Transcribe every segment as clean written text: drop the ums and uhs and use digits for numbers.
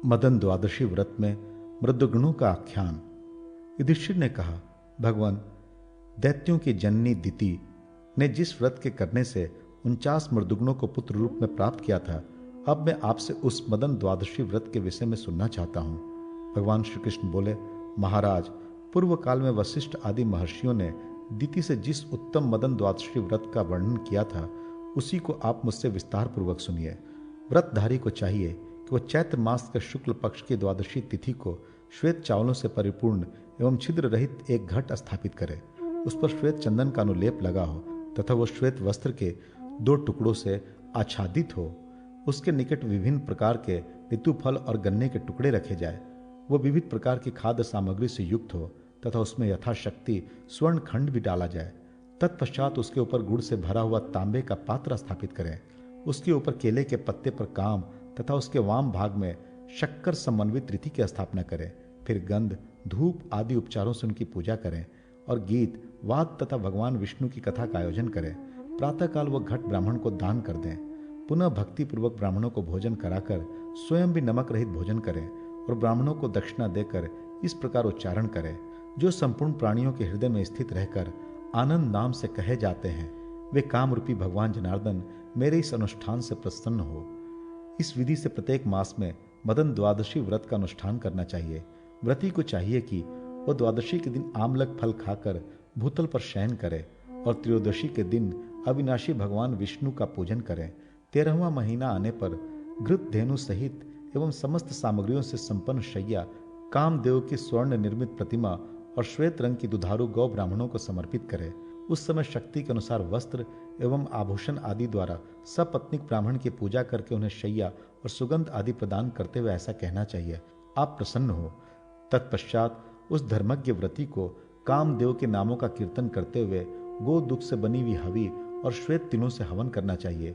मदन द्वादशी व्रत में मृदुगुणों का आख्यान। युधिष्ठिर ने कहा, भगवान, दैत्यों की जननी दिति ने जिस व्रत के करने से 49 मृदुगुणों को पुत्र रूप में प्राप्त किया था, अब मैं आपसे उस मदन द्वादशी व्रत के विषय में सुनना चाहता हूं। भगवान श्री कृष्ण बोले, महाराज, पूर्व काल में वशिष्ठ आदि महर्षियों ने दिति से जिस उत्तम मदन द्वादशी व्रत का वर्णन किया था, उसी को आप मुझसे विस्तार पूर्वक सुनिए। व्रतधारी को चाहिए कि वह चैत्र मास के शुक्ल पक्ष की द्वादशी तिथि को श्वेत चावलों से परिपूर्ण एवं छिद्र रहित एक घट स्थापित करे। उस पर श्वेत चंदन का अनुलेप लगा हो तथा वह श्वेत वस्त्र के 2 टुकड़ों से आच्छादित हो। उसके निकट विभिन्न प्रकार के ऋतु फल और गन्ने के टुकड़े रखे जाए। वह विविध प्रकार की खाद्य सामग्री से युक्त हो तथा उसमें यथाशक्ति स्वर्ण खंड भी डाला जाए। तत्पश्चात उसके ऊपर गुड़ से भरा हुआ तांबे का पात्र स्थापित करें। उसके ऊपर केले के पत्ते पर काम तथा उसके वाम भाग में शक्कर समन्वित रीति की स्थापना करें। फिर गंध, धूप आदि उपचारों से उनकी पूजा करें और गीत, वाद तथा भगवान विष्णु की कथा का आयोजन करें। प्रातःकाल वह घट ब्राह्मण को दान कर दें। पुनः भक्ति पूर्वक ब्राह्मणों को भोजन कराकर स्वयं भी नमक रहित भोजन करें और ब्राह्मणों को दक्षिणा देकर इस प्रकार उच्चारण करें, जो संपूर्ण प्राणियों के हृदय में स्थित रहकर आनंद नाम से कहे जाते हैं, वे काम रूपी भगवान जनार्दन मेरे इस अनुष्ठान से प्रसन्न हो। इस विधि से प्रत्येक मास में मदन द्वादशी व्रत का अनुष्ठान करना चाहिए। व्रती को चाहिए कि वह द्वादशी के दिन आमलक फल खाकर भूतल पर शयन करे और त्रयोदशी के दिन अविनाशी भगवान विष्णु का पूजन करें। 13वां महीना आने पर घृत धेनु सहित एवं समस्त सामग्रियों से संपन्न शैया कामदेव की स्वर्ण निर्मित प्रतिमा और श्वेत रंग की दुधारू गौ ब्राह्मणों को समर्पित करे। उस समय शक्ति के अनुसार वस्त्र एवं आभूषण आदि द्वारा सपत्नीक ब्राह्मण की पूजा करके उन्हें शैया और सुगंध आदि प्रदान करते हुए ऐसा कहना चाहिए, आप प्रसन्न हो। तत्पश्चात उस धर्मज्ञ व्रती को कामदेव के नामों का कीर्तन करते हुए गो दुख से बनी हुई हवि और श्वेत तिलों से हवन करना चाहिए।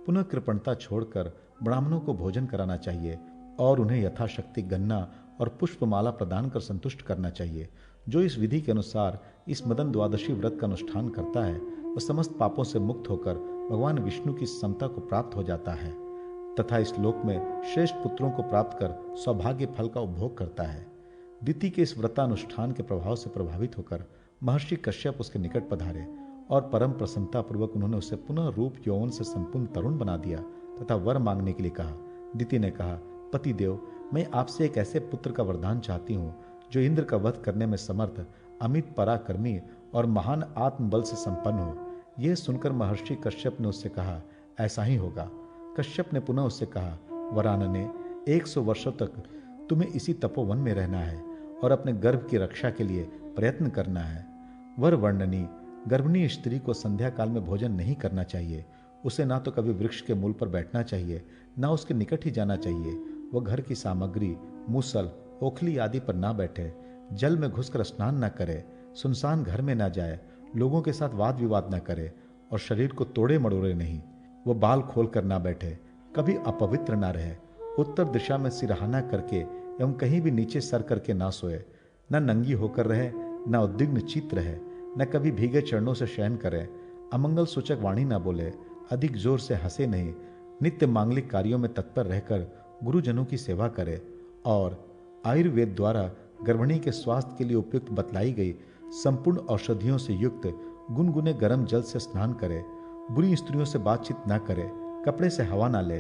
पुनः कृपणता छोड़कर ब्राह्मणों को भोजन कराना चाहिए और उन्हें यथाशक्ति गन्ना और पुष्पमाला प्रदान कर संतुष्ट करना चाहिए। जो इस विधि के अनुसार इस मदन द्वादशी व्रत का अनुष्ठान करता है, वह समस्त पापों से मुक्त होकर भगवान विष्णु की समता को प्राप्त हो जाता है तथा इस लोक में श्रेष्ठ पुत्रों को प्राप्त कर सौभाग्य फल का उपभोग करता है। दिति के इस व्रतानुष्ठान के प्रभाव से प्रभावित होकर महर्षि कश्यप उसके निकट पधारे और परम प्रसन्नता पूर्वक उन्होंने उसे पुनः रूप यौवन से संपूर्ण तरुण बना दिया तथा वर मांगने के लिए कहा। दिति ने कहा, पति देव, मैं आपसे एक ऐसे पुत्र का वरदान चाहती हूँ जो इंद्र का वध करने में समर्थ, अमित पराक्रमी और महान आत्मबल से संपन्न हो। यह सुनकर महर्षि कश्यप ने उससे कहा, ऐसा ही होगा। कश्यप ने पुनः उससे कहा, वरानने, 100 वर्षों तक तुम्हें इसी तपोवन में रहना है और अपने गर्भ की रक्षा के लिए प्रयत्न करना है। वर वर्णनी, गर्भिणी स्त्री को संध्या काल में भोजन नहीं करना चाहिए। उसे ना तो कभी वृक्ष के मूल पर बैठना चाहिए, ना उसके निकट ही जाना चाहिए। वह घर की सामग्री, मूसल, ओखली आदि पर ना बैठे, जल में घुसकर स्नान न करे, सुनसान घर में ना जाए, लोगों के साथ वाद विवाद न करे और शरीर को तोड़े मड़ोड़े नहीं। वह बाल खोल कर ना बैठे, कभी अपवित्र ना रहे, उत्तर दिशा में सिरहाना करके एवं कहीं भी नीचे सर करके ना सोए, न नंगी होकर रहे, न उद्विग्न चित्त रहे, न कभी भीगे चरणों से शयन करे, अमंगल सूचक वाणी न बोले, अधिक जोर से हंसे नहीं, नित्य मांगलिक कार्यों में तत्पर रहकर गुरुजनों की सेवा करे और आयुर्वेद द्वारा गर्भिणी के स्वास्थ्य के लिए उपयुक्त बतलाई गई संपूर्ण औषधियों से युक्त गुनगुने गर्म जल से स्नान करे, बुरी स्त्रियों से बातचीत ना करे, कपड़े से हवा ना ले,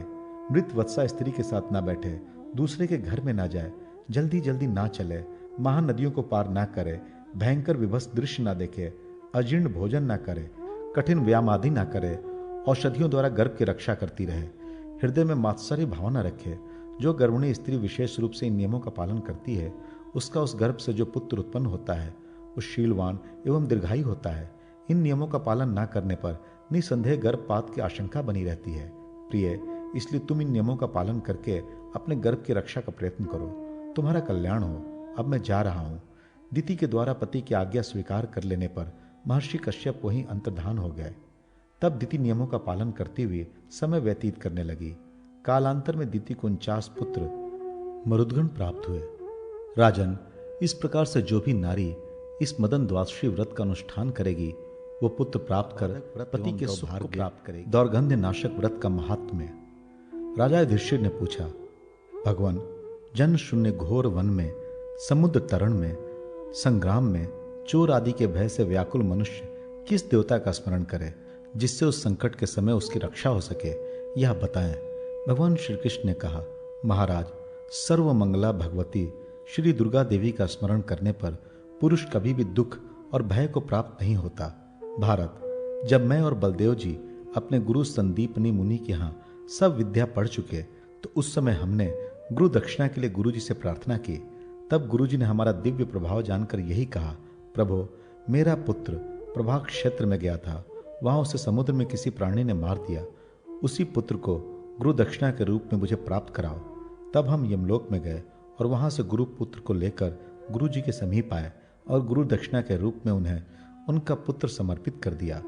मृत वत्सा स्त्री के साथ ना बैठे, दूसरे के घर में ना जाए, जल्दी जल्दी ना चले, महानदियों को पार ना करे, भयंकर विभत्स दृश्य ना देखे, अजीर्ण भोजन ना करे, कठिन व्यायाम आदि ना करे, औषधियों द्वारा गर्भ की रक्षा करती रहे, हृदय में मात्सर्य भावना रखे। जो गर्भिणी स्त्री विशेष रूप से इन नियमों का पालन करती है, उसका उस गर्भ से जो पुत्र उत्पन्न होता है वो शीलवान एवं दीर्घायु होता है। इन नियमों का पालन ना करने पर निसंदेह गर्भपात की आशंका बनी रहती है। प्रिय, इसलिए तुम इन नियमों का पालन करके अपने गर्भ की रक्षा का प्रयत्न करो, तुम्हारा कल्याण हो। अब मैं जा रहा हूँ। दिति के द्वारा पति की आज्ञा स्वीकार कर लेने पर महर्षि कश्यप वहीं अंतर्धान हो गए। तब दिति नियमों का पालन करते हुए समय व्यतीत करने लगी। कालांतर में दिति को 49 पुत्र मरुदगण प्राप्त हुए। राजन, इस प्रकार से जो भी नारी इस मदन द्वादशी व्रत का अनुष्ठान करेगी, वो पुत्र प्राप्त कर पति के सुख को प्राप्त करेगी। दौर्गंध्य नाशक व्रत का महात्म्य। राजा युधिष्ठिर ने पूछा, भगवान, जन शून्य घोर वन में, समुद्र तरण में, संग्राम में, चोर आदि के भय से व्याकुल मनुष्य किस देवता का स्मरण करे जिससे उस संकट के समय उसकी रक्षा हो सके, यह बताएं। भगवान श्री कृष्ण ने कहा, महाराज, सर्वमंगला भगवती श्री दुर्गा देवी का स्मरण करने पर पुरुष कभी भी दुख और भय को प्राप्त नहीं होता। भारत, जब मैं और बलदेव जी अपने गुरु संदीपनी मुनि के यहाँ सब विद्या पढ़ चुके तो उस समय हमने गुरु दक्षिणा के लिए गुरु जी से प्रार्थना की। तब गुरु जी ने हमारा दिव्य प्रभाव जानकर यही कहा, प्रभु, मेरा पुत्र प्रभाग क्षेत्र में गया था, वहां उसे समुद्र में किसी प्राणी ने मार दिया। उसी पुत्र को गुरु दक्षिणा के रूप में मुझे प्राप्त कराओ। तब हम यमलोक में गए और वहां से गुरु पुत्र को लेकर गुरु जी के समीप आए और गुरु दक्षिणा के रूप में उन्हें उनका पुत्र समर्पित कर दिया।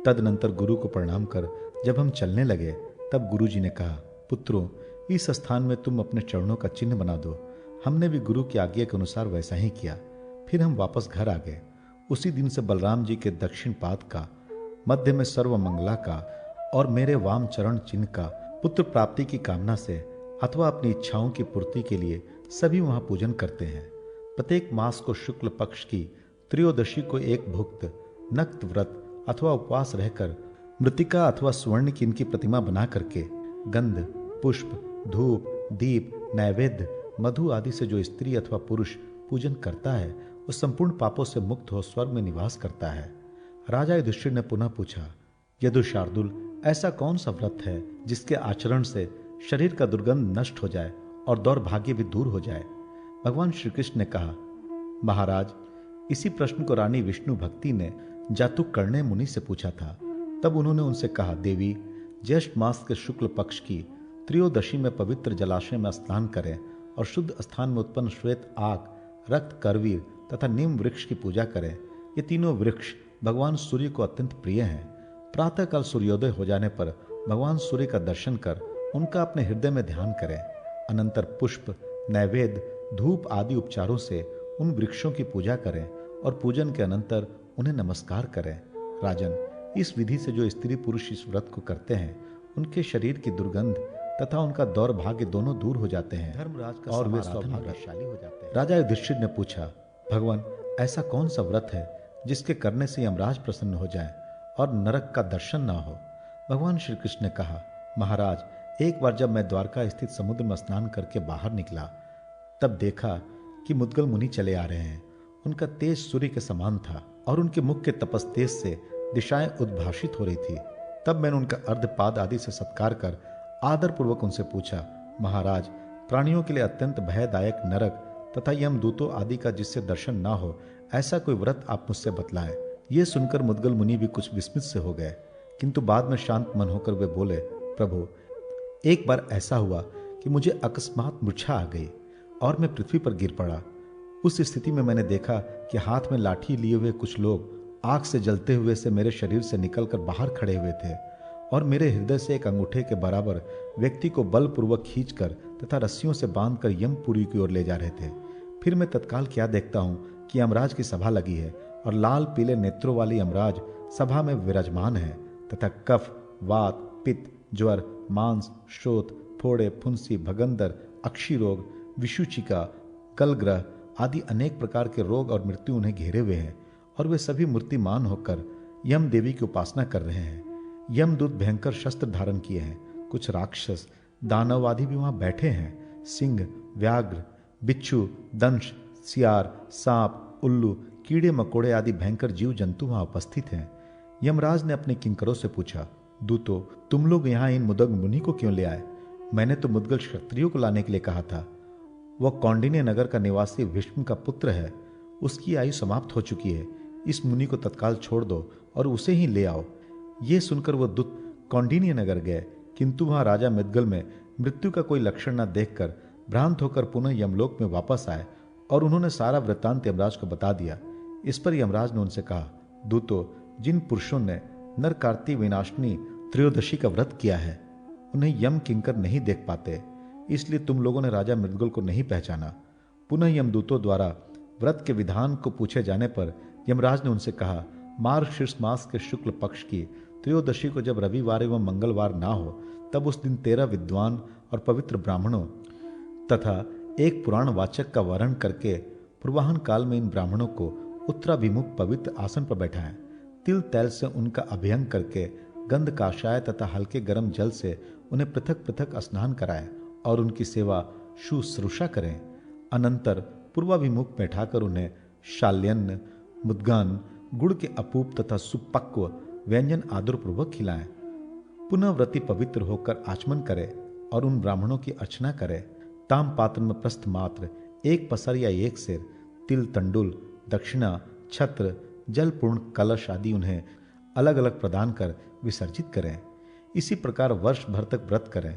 तदनंतर गुरु को प्रणाम कर जब हम चलने लगे तब गुरु जी ने कहा, पुत्रों, इस स्थान में तुम अपने चरणों का चिन्ह बना दो। हमने भी गुरु की आज्ञा के अनुसार वैसा ही किया। फिर हम वापस घर आ गए। उसी दिन से बलराम जी के दक्षिण पाद का, मध्य में सर्वमंगला का और मेरे वाम चरण चिन्ह का पुत्र प्राप्ति की कामना से अथवा अपनी इच्छाओं की पूर्ति के लिए सभी वहां पूजन करते हैं। प्रत्येक मास को शुक्ल पक्ष की त्रयोदशी को एक भुक्त नक्त व्रत अथवा उपवास रहकर मृतिका अथवा स्वर्ण की इनकी प्रतिमा बना करके गंध, पुष्प, धूप, दीप, नैवेद्य, मधु आदि से जो स्त्री अथवा पुरुष पूजन करता है वो संपूर्ण पापों से मुक्त हो स्वर्ग में निवास करता है। राजा युधिष्ठिर ने पुनः पूछा, यदुशार्दुल, ऐसा कौन सा व्रत है जिसके आचरण से शरीर का दुर्गंध नष्ट हो जाए और दौर्भाग्य भी दूर हो जाए? भगवान श्री कृष्ण ने कहा, महाराज, इसी प्रश्न को रानी विष्णु भक्ति ने जातुकर्ण्य मुनि से पूछा था। तब उन्होंने उनसे कहा, देवी, ज्येष्ठ मास के शुक्ल पक्ष की त्रयोदशी में पवित्र जलाशय में स्नान करें और शुद्ध स्थान में उत्पन्न श्वेत आग, रक्त करवीर तथा नीम वृक्ष की पूजा करें। ये तीनों वृक्ष भगवान सूर्य को अत्यंत प्रिय हैं। प्रातःकाल सूर्योदय हो जाने पर भगवान सूर्य का दर्शन कर उनका अपने हृदय में ध्यान करें। अनंतर पुष्प, नैवेद्य, धूप आदि उपचारों से उन वृक्षों की पूजा करें और पूजन के अनंतर उन्हें नमस्कार करें। राजन, इस विधि से जो स्त्री पुरुष इस व्रत को करते हैं उनके शरीर की दुर्गंध तथा उनका दौर्भाग्य दोनों दूर हो जाते हैं धर्मराज का और वे सौभाग्यशाली हो जाते हैं। राजा युधिष्ठिर ने पूछा, भगवान, ऐसा कौन सा व्रत है जिसके करने से यमराज प्रसन्न हो जाए और नरक का दर्शन ना हो? भगवान श्री कृष्ण ने कहा, महाराज, एक बार जब मैं द्वारका स्थित समुद्र में स्नान करके बाहर निकला तब देखा कि मुद्गल मुनि चले आ रहे हैं। उनका तेज सूर्य के समान था और उनके मुख के तपस तेज से दिशाएं उद्भाषित हो रही थी। तब मैंने उनका अर्धपाद आदि से सत्कार कर आदर पूर्वक उनसे पूछा, महाराज, प्राणियों के लिए अत्यंत भयदायक नरक तथा यमदूतों आदि का जिससे दर्शन ना हो ऐसा कोई व्रत आप मुझसे बतलाएं। ये सुनकर मुद्गल मुनि भी कुछ विस्मित से हो गए, किंतु बाद में शांत मन होकर वे बोले, प्रभु, एक बार ऐसा हुआ कि मुझे अकस्मात मूर्छा आ गई और मैं पृथ्वी पर गिर पड़ा। उस स्थिति में मैंने देखा कि हाथ में लाठी लिए हुए कुछ लोग आग से जलते हुए से मेरे शरीर से निकलकर बाहर खड़े हुए थे और मेरे हृदय से एक अंगूठे के बराबर व्यक्ति को बलपूर्वक खींचकर तथा रस्सियों से बांधकर यमपुरी की ओर ले जा रहे थे। फिर मैं तत्काल क्या देखता हूं कि यमराज की सभा लगी है और लाल पीले नेत्रों वाली यमराज सभा में विराजमान है तथा कफ, वात, पित्त, ज्वर, मांस, शोथ, फोड़े, फुंसी, भगंदर, अक्षी रोग, विषुचिका, कलग्रह आदि अनेक प्रकार के रोग और मृत्यु उन्हें घेरे हुए हैं और वे सभी मूर्तिमान होकर यम देवी की उपासना कर रहे हैं। यमदूत भयंकर शस्त्र धारण किए हैं। कुछ राक्षस, दानव आदि भी वहां बैठे हैं। सिंह, व्याघ्र, बिच्छू, दंश, सियार, सांप, उल्लू, कीड़े मकोड़े आदि भयंकर जीव जंतु वहां उपस्थित हैं। यमराज ने अपने किंकरों से पूछा, दूतो, तुम लोग यहाँ इन मुदग मुनि को क्यों ले आए? मैंने तो मुदगल क्षत्रियों को लाने के लिए कहा था। वह कौंडिन्य नगर का निवासी भीष्म का पुत्र है। उसकी आयु समाप्त हो चुकी है। इस मुनि को तत्काल छोड़ दो और उसे ही ले आओ। ये सुनकर वह दूत कौंडिन्य नगर गए, किंतु वहां राजा मुद्गल में मृत्यु का कोई लक्षण न देखकर भ्रांत होकर पुनः यमलोक में वापस आए और उन्होंने सारा वृत्तांत यमराज को बता दिया। इस पर यमराज ने उनसे कहा, दूतो, जिन पुरुषों ने नर कार्ति विनाशिनी त्रयोदशी का व्रत किया है उन्हें यम किंकर नहीं देख पाते, इसलिए तुम लोगों ने राजा मृदगल को नहीं पहचाना। पुनः यमदूतों द्वारा व्रत के विधान को पूछे जाने पर यमराज ने उनसे कहा, मार्गशीर्ष मास के शुक्ल पक्ष की त्रयोदशी को जब रविवार एवं मंगलवार ना हो तब उस दिन 13 विद्वान और पवित्र ब्राह्मणों तथा एक पुराण वाचक का वर्ण करके पूर्वाहन काल में इन ब्राह्मणों को उत्तराभिमुख पवित्र आसन पर बैठाएं। तिल तैल से उनका अभ्यंग करके गंध काशाय तथा हल्के गर्म जल से उन्हें पृथक पृथक स्नान कराएं और उनकी सेवा शुश्रूषा करें। अनंतर पूर्वाभिमुख बैठाकर उन्हें शाल्यन्न, मुद्गान, गुड़ के अपूप तथा सुपक्व व्यंजन आदरपूर्वक खिलाएं। पुनः व्रती पवित्र होकर आचमन करे और उन ब्राह्मणों की अर्चना करे। ताम पात्र में प्रस्थ मात्र एक पसर या एक सेर तिल, तंडुल, दक्षिणा, छत्र, जलपूर्ण कलश आदि उन्हें अलग अलग प्रदान कर विसर्जित करें। इसी प्रकार वर्ष भर तक व्रत करें।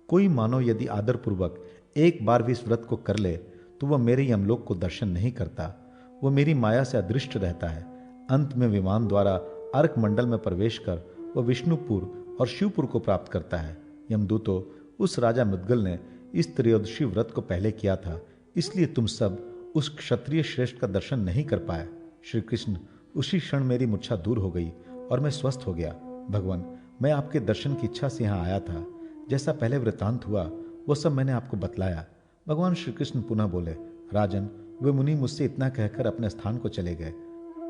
कोई मानव यदि आदरपूर्वक एक बार भी इस व्रत को कर ले तो वह मेरे यमलोक को दर्शन नहीं करता, वह मेरी माया से अदृष्ट रहता है। अंत में विमान द्वारा अर्क मंडल में प्रवेश कर वह विष्णुपुर और शिवपुर को प्राप्त करता है। यमदूतो, उस राजा मुद्गल ने इस त्रयोदशी व्रत को पहले किया था, इसलिए तुम सब उस क्षत्रिय श्रेष्ठ का दर्शन नहीं कर पाए। श्री कृष्ण, उसी क्षण मेरी मूर्छा दूर हो गई और मैं स्वस्थ हो गया। भगवान, मैं आपके दर्शन की इच्छा से यहाँ आया था। जैसा पहले वृतांत हुआ वो सब मैंने आपको बतलाया। भगवान श्री कृष्ण पुनः बोले, राजन, वे मुनि मुझसे इतना कहकर अपने स्थान को चले गए।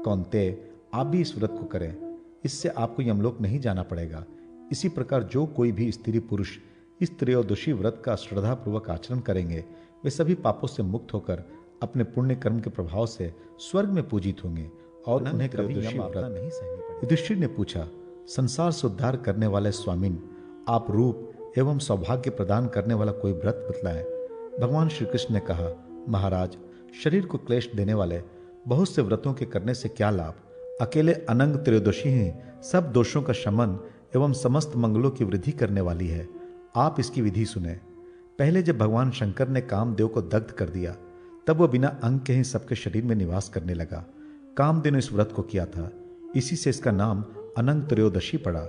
कौन्तेय, आप भी इस व्रत को करें, इससे आपको यमलोक नहीं जाना पड़ेगा। इसी प्रकार जो कोई भी स्त्री पुरुष इस त्रयोदशी व्रत का श्रद्धापूर्वक आचरण करेंगे वे सभी पापों से मुक्त होकर अपने पुण्य कर्म के प्रभाव से स्वर्ग में पूजित होंगे और उन्हें कभी यम आपदा नहीं सहनी पड़ेगी। युधिष्ठिर ने पूछा, संसार से उद्धार करने वाले स्वामिन, आप रूप एवं सौभाग्य प्रदान करने वाला कोई व्रत बतलाएं। भगवान श्री कृष्ण ने कहा, महाराज, शरीर को क्लेश देने वाले बहुत से व्रतों के करने से क्या लाभ? अकेले अनंग त्रयोदशी ही सब दोषों का शमन एवं समस्त मंगलों की वृद्धि करने वाली है। आप इसकी विधि सुने। पहले जब भगवान शंकर ने कामदेव को दग्ध कर दिया तब वह बिना अंग के ही सबके शरीर में निवास करने लगा। कामदेव ने इस व्रत को किया था, इसी से इसका नाम अनंग त्रयोदशी पड़ा।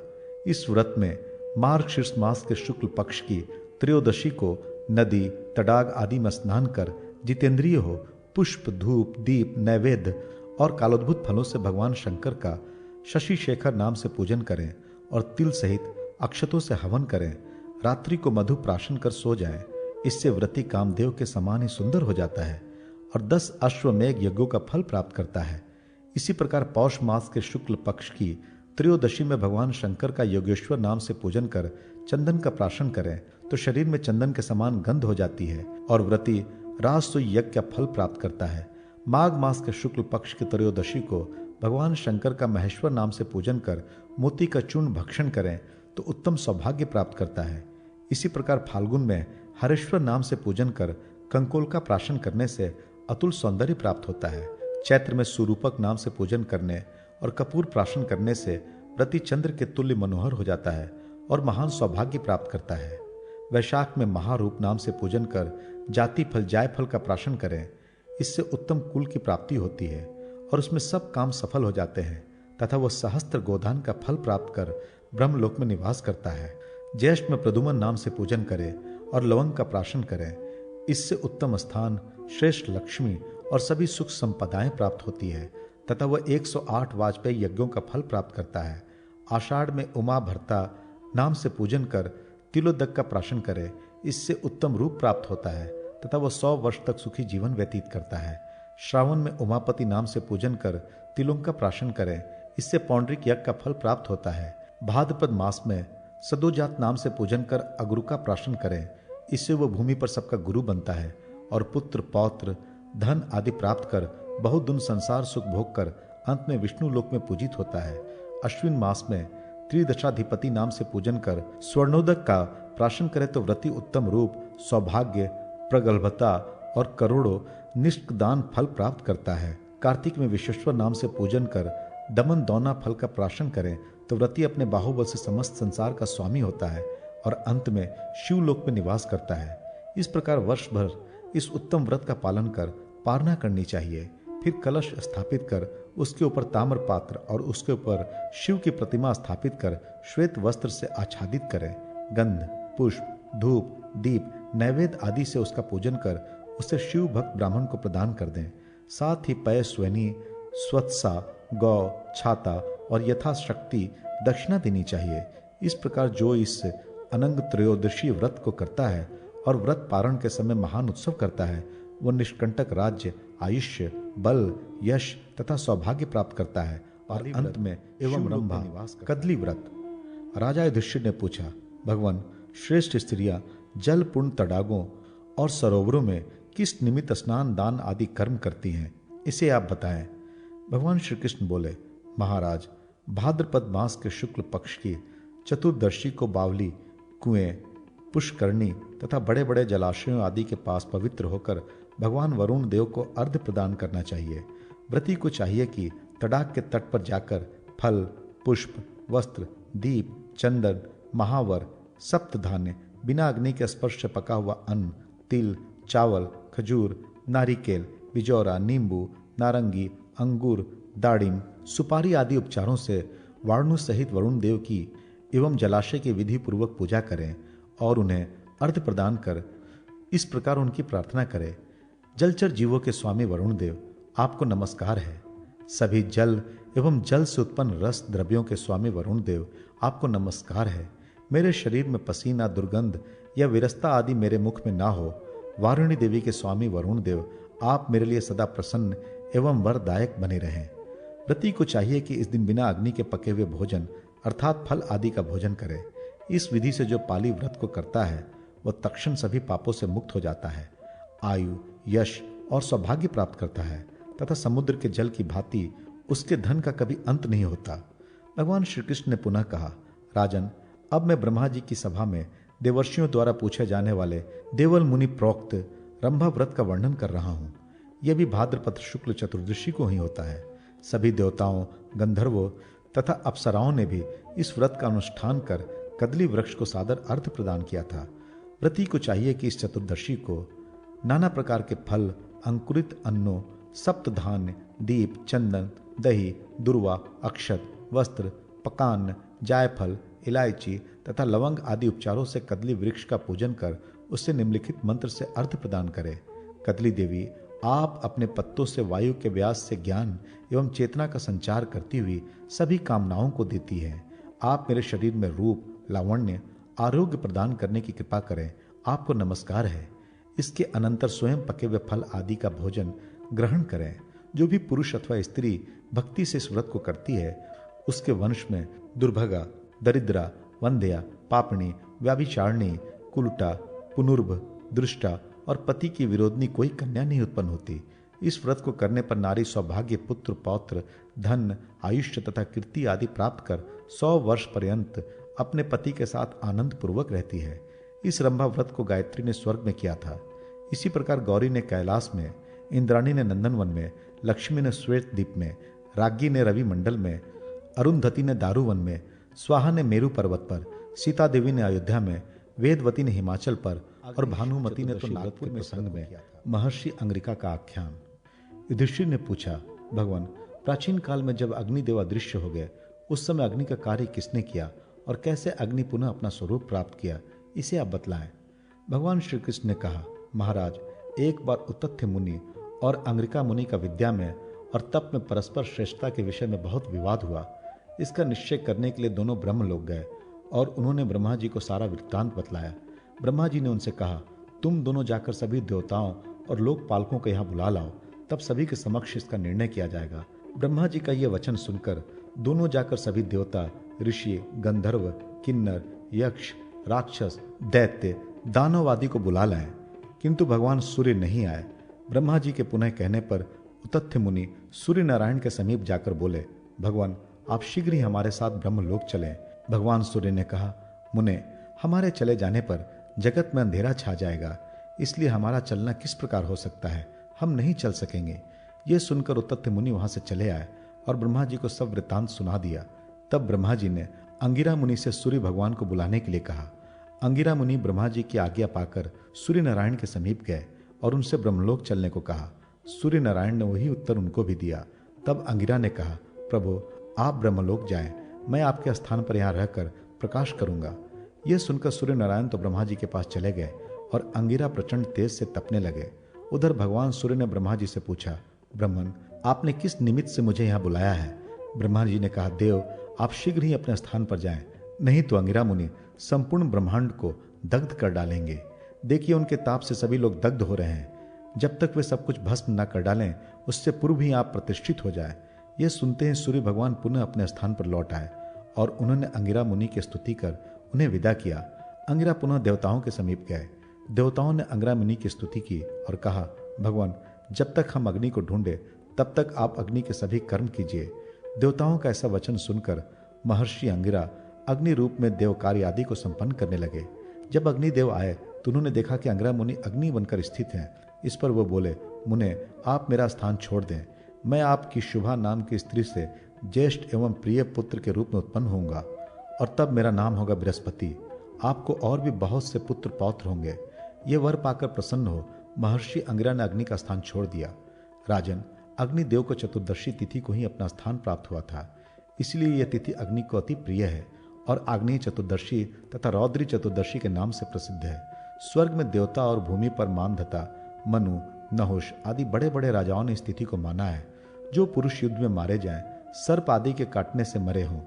इस व्रत में मार्गशीर्ष मास के शुक्ल पक्ष की त्रयोदशी को नदी, तडाग आदि में स्नान कर जितेंद्रिय हो पुष्प, धूप, दीप, नैवेद्य और कालोद्भुत फलों से भगवान शंकर का शशि शेखर नाम से पूजन करें और तिल सहित अक्षतों से हवन करें। रात्रि को मधु प्राशन कर सो जाएं। इससे व्रती कामदेव के समान ही सुंदर हो जाता है और 10 अश्वमेघ यज्ञों का फल प्राप्त करता है। इसी प्रकार पौष मास के शुक्ल पक्ष की त्रयोदशी में भगवान शंकर का योगेश्वर नाम से पूजन कर चंदन का प्राशन करें तो शरीर में चंदन के समान गंध हो जाती है और व्रती राजसूय यज्ञ का फल प्राप्त करता है। माघ मास के शुक्ल पक्ष की त्रयोदशी को भगवान शंकर का महेश्वर नाम से पूजन कर मोती का चूर्ण भक्षण करें तो उत्तम सौभाग्य प्राप्त करता है। इसी प्रकार फाल्गुन में हरेश्वर नाम से पूजन कर कंकोल का प्राशन करने से अतुल सौंदर्य प्राप्त होता है। चैत्र में सुरूपक नाम से पूजन करने और कपूर प्राशन करने से प्रति चंद्र के तुल्य मनोहर हो जाता है और महान सौभाग्य प्राप्त करता है। वैशाख में महारूप नाम से पूजन कर जाति फल जायफल का प्राशन करें, इससे उत्तम कुल की प्राप्ति होती है और उसमें सब काम सफल हो जाते हैं तथा वह सहस्त्र गोदान का फल प्राप्त कर ब्रह्मलोक में निवास करता है। ज्येष्ठ में प्रदुमन नाम से पूजन करें और लवंग का प्राशन करें, इससे उत्तम स्थान, श्रेष्ठ लक्ष्मी और सभी सुख संपदाएं प्राप्त होती है तथा वह 108 वाजपेयी यज्ञों का फल प्राप्त करता है। आषाढ़ में उमा भरता नाम से पूजन कर तिलोदक का प्राशन करे, इससे उत्तम रूप प्राप्त होता है तथा वह 100 वर्ष तक सुखी जीवन व्यतीत करता है। श्रावण में उमापति नाम से पूजन कर तिलों का प्राशन करें, इससे पौंड्रिक यज्ञ का फल प्राप्त होता है। भाद्रपद मास में सदोजात नाम से पूजन कर अगुरु का प्राशन करें, इससे वह भूमि पर सबका गुरु बनता है और पुत्र, पौत्र, धन आदि प्राप्त कर बहुत दिन संसार सुख भोग कर अंत में विष्णु लोक में पूजित होता है। अश्विन मास में त्रिदशाधिपति नाम से पूजन कर स्वर्णोदक का प्राशन करे तो व्रती उत्तम रूप, सौभाग्य, प्रगल्भता और करोड़ों निष्क दान फल प्राप्त करता है। कार्तिक में विश्वेश्वर नाम से पूजन कर दमन दौना फल का प्राशन करें तो व्रती अपने बाहुबल से समस्त संसार का स्वामी होता है और अंत में शिवलोक में निवास करता है। इस प्रकार वर्ष भर इस उत्तम व्रत का पालन कर पारना करनी चाहिए। फिर कलश स्थापित कर उसके ऊपर ताम्र पात्र और उसके ऊपर शिव की प्रतिमा स्थापित कर श्वेत वस्त्र से आच्छादित करें। गंध, पुष्प, धूप, दीप, नैवेद्य आदि से उसका पूजन कर उसे शिव भक्त ब्राह्मण को प्रदान कर दें। साथ ही पय, स्वनी, स्वत्सा, गौ, छाता और यथाशक्ति दक्षिणा देनी चाहिए। इस प्रकार जो इस अनंग त्रयोदशी व्रत को करता है और व्रत पारण के समय महान उत्सव करता है, वो निष्कंटक राज्य, आयुष्य, बल, यश तथा सौभाग्य प्राप्त करता है और अंत में एवं रंभा कदली व्रत। राजा युधिष्ठिर ने पूछा, भगवान, श्रेष्ठ स्त्रियां जल पूर्ण तडागों और सरोवरों में किस निमित्त स्नान दान आदि कर्म करती हैं, इसे आप बताएं। भगवान श्री कृष्ण बोले, महाराज, भाद्रपद मास के शुक्ल पक्ष की चतुर्दशी को बावली, कुएं, पुष्करणी तथा बड़े बड़े जलाशयों आदि के पास पवित्र होकर भगवान वरुण देव को अर्घ्य प्रदान करना चाहिए। व्रती को चाहिए कि तडाग के तट पर जाकर फल, पुष्प, वस्त्र, दीप, चंदन, महावर, सप्त धान्य, बिना अग्नि के स्पर्श से पका हुआ अन्न, तिल, चावल, खजूर, नारिकेल, बिजौरा, नींबू, नारंगी, अंगूर, दाड़िम, सुपारी आदि उपचारों से वाणु सहित वरुण देव की एवं जलाशय की विधि पूर्वक पूजा करें और उन्हें अर्घ्य प्रदान कर इस प्रकार उनकी प्रार्थना करें, जलचर जीवों के स्वामी वरुण देव, आपको नमस्कार है। सभी जल एवं जल से उत्पन्न रस द्रव्यों के स्वामी वरुण देव, आपको नमस्कार है। मेरे शरीर में पसीना, दुर्गंध या विरसता आदि मेरे मुख में ना हो। वारुणी देवी के स्वामी वरुण देव, आप मेरे लिए सदा प्रसन्न एवं वरदायक बने रहें। व्रती को चाहिए कि इस दिन बिना अग्नि के पके हुए भोजन अर्थात फल आदि का भोजन करे। इस विधि से जो पाली व्रत को करता है वह तत्क्षण सभी पापों से मुक्त हो जाता है, आयु, यश और सौभाग्य प्राप्त करता है तथा समुद्र के जल की भांति उसके धन का कभी अंत नहीं होता। भगवान श्री कृष्ण ने पुनः कहा, राजन, अब मैं ब्रह्मा जी की सभा में देवर्षियों द्वारा पूछे जाने वाले देवल मुनि प्रोक्त रंभा व्रत का वर्णन कर रहा हूं। यह भी भाद्रपद शुक्ल चतुर्दशी को ही होता है। सभी देवताओं, गंधर्वों तथा अप्सराओं ने भी इस व्रत का अनुष्ठान कर कदली वृक्ष को सादर अर्घ्य प्रदान किया था। व्रती को चाहिए कि इस चतुर्दशी को नाना प्रकार के फल, अंकुरित अन्नों, सप्त धान्य, दीप, चंदन, दही, दुर्वा, अक्षत, वस्त्र, पकान, जायफल, इलायची तथा लवंग आदि उपचारों से कदली वृक्ष का पूजन कर उससे निम्नलिखित मंत्र से अर्घ्य प्रदान करें। कदली देवी, आप अपने पत्तों से वायु के व्यास से ज्ञान एवं चेतना का संचार करती हुई सभी कामनाओं को देती है। आप मेरे शरीर में रूप, लावण्य, आरोग्य प्रदान करने की कृपा करें, आपको नमस्कार है। इसके अनंतर स्वयं पके हुए फल आदि का भोजन ग्रहण करें। जो भी पुरुष अथवा स्त्री भक्ति से इस व्रत को करती है उसके वंश में दुर्भगा, दरिद्रा, वंध्या, पापणी, व्याभिचारिणी, कुलटा, पुनर्भ, दृष्टा और पति की विरोधनी कोई कन्या नहीं उत्पन्न होती। इस व्रत को करने पर नारी सौभाग्य, पुत्र, पौत्र, धन, आयुष्य तथा कीर्ति आदि प्राप्त कर 100 वर्ष पर्यंत अपने पति के साथ आनंद पूर्वक रहती है। इस रंभा व्रत को गायत्री ने स्वर्ग में किया था। इसी प्रकार गौरी ने कैलाश में, इंद्राणी ने नंदनवन में, लक्ष्मी ने श्वेत द्वीप में, राज्ञी ने रवि मंडल में, अरुंधति ने दारुवन में, स्वाहा ने मेरु पर्वत पर, सीता देवी ने अयोध्या में, वेदवती ने हिमाचल पर और भानुमति ने तो नागपुर में संग में महर्षि अंगिका का आख्यान। युधिष्ठिर ने पूछा, भगवान, प्राचीन काल में जब अग्निदेव अदृश्य हो गए उस समय अग्नि का कार्य किसने किया और कैसे अग्नि पुनः अपना स्वरूप प्राप्त किया, इसे आप बतलाएं। भगवान श्री कृष्ण ने कहा, महाराज, एक बार उतथ्य मुनि और अंगिका मुनि का विद्या में और तप में परस्पर श्रेष्ठता के विषय में बहुत विवाद हुआ। इसका निश्चय करने के लिए दोनों ब्रह्मलोक गए और उन्होंने ब्रह्मा जी को सारा वृत्तांत बतलाया। ब्रह्मा जी ने उनसे कहा, तुम दोनों जाकर सभी देवताओं और लोकपालकों को यहाँ बुला लाओ, तब सभी के समक्ष इसका निर्णय किया जाएगा। ब्रह्मा जी का यह वचन सुनकर दोनों जाकर सभी देवता, ऋषि, गंधर्व, किन्नर, यक्ष, राक्षस, दैत्य, दानव आदि को बुला लाए, किंतु भगवान सूर्य नहीं आए। ब्रह्मा जी के पुनः कहने पर उतथ्य मुनि सूर्य नारायण के समीप जाकर बोले, भगवान, आप शीघ्र ही हमारे साथ ब्रह्मलोक चलें। भगवान सूर्य ने कहा, मुने, हमारे चले जाने पर जगत में अंधेरा छा जाएगा, इसलिए हमारा चलना किस प्रकार हो सकता है, हम नहीं चल सकेंगे। ये सुनकर उतथ्य मुनि वहां से चले आए और ब्रह्मा जी को सब वृत्तांत सुना दिया। तब ब्रह्मा जी ने अंगिरा मुनि से सूर्य भगवान को बुलाने के लिए कहा। अंगिरा मुनि ब्रह्मा जी की आज्ञा पाकर सूर्य नारायण के समीप गए और उनसे ब्रह्मलोक चलने को कहा। सूर्य नारायण ने वही उत्तर उनको भी दिया। तब अंगिरा ने कहा, प्रभु, आप ब्रह्मलोक जाएं, मैं आपके स्थान पर यहाँ रहकर प्रकाश करूंगा। यह सुनकर सूर्य नारायण तो ब्रह्मा जी के पास चले गए और अंगिरा प्रचंड तेज से तपने लगे। उधर भगवान सूर्य ने ब्रह्मा जी से पूछा, ब्रह्मन, आपने किस निमित्त से मुझे यहाँ बुलाया है? ब्रह्मा जी ने कहा, देव, आप शीघ्र ही अपने स्थान पर जाएं, नहीं तो अंगिरा मुनि संपूर्ण ब्रह्मांड को दग्ध कर डालेंगे। देखिए उनके ताप से सभी लोग दग्ध हो रहे हैं। जब तक वे सब कुछ भस्म न कर डालें उससे पूर्व ही आप प्रतिष्ठित हो जाए। ये सुनते ही सूर्य भगवान पुनः अपने स्थान पर लौट आए और उन्होंने अंगिरा मुनि की स्तुति कर उन्हें विदा किया। अंगिरा पुनः देवताओं के समीप गए। देवताओं ने अंगिरा मुनि की स्तुति की और कहा, भगवान, जब तक हम अग्नि को ढूंढे तब तक आप अग्नि के सभी कर्म कीजिए। देवताओं का ऐसा वचन सुनकर महर्षि अंगिरा अग्नि रूप में देव कार्य आदि को संपन्न करने लगे। जब अग्निदेव आए तो उन्होंने देखा कि अंगिरा मुनि अग्नि बनकर स्थित हैं। इस पर वो बोले, मुने, आप मेरा स्थान छोड़ दें। मैं आपकी शुभा नाम की स्त्री से ज्येष्ठ एवं प्रिय पुत्र के रूप में उत्पन्न होऊंगा और तब मेरा नाम होगा बृहस्पति। आपको और भी बहुत से पुत्र पौत्र होंगे। ये वर पाकर प्रसन्न हो महर्षि अंगिरा ने अग्नि का स्थान छोड़ दिया। राजन, अग्निदेव को चतुर्दशी तिथि को ही अपना स्थान प्राप्त हुआ था, इसलिए यह तिथि अग्नि को अति प्रिय है और आग्नेय चतुर्दशी तथा रौद्री चतुर्दशी के नाम से प्रसिद्ध है। स्वर्ग में देवता और भूमि पर मानधता, मनु, नहुष आदि बड़े बड़े राजाओं ने इस तिथि को माना है। जो पुरुष युद्ध में मारे जाएं, सर्प आदि के काटने से मरे हों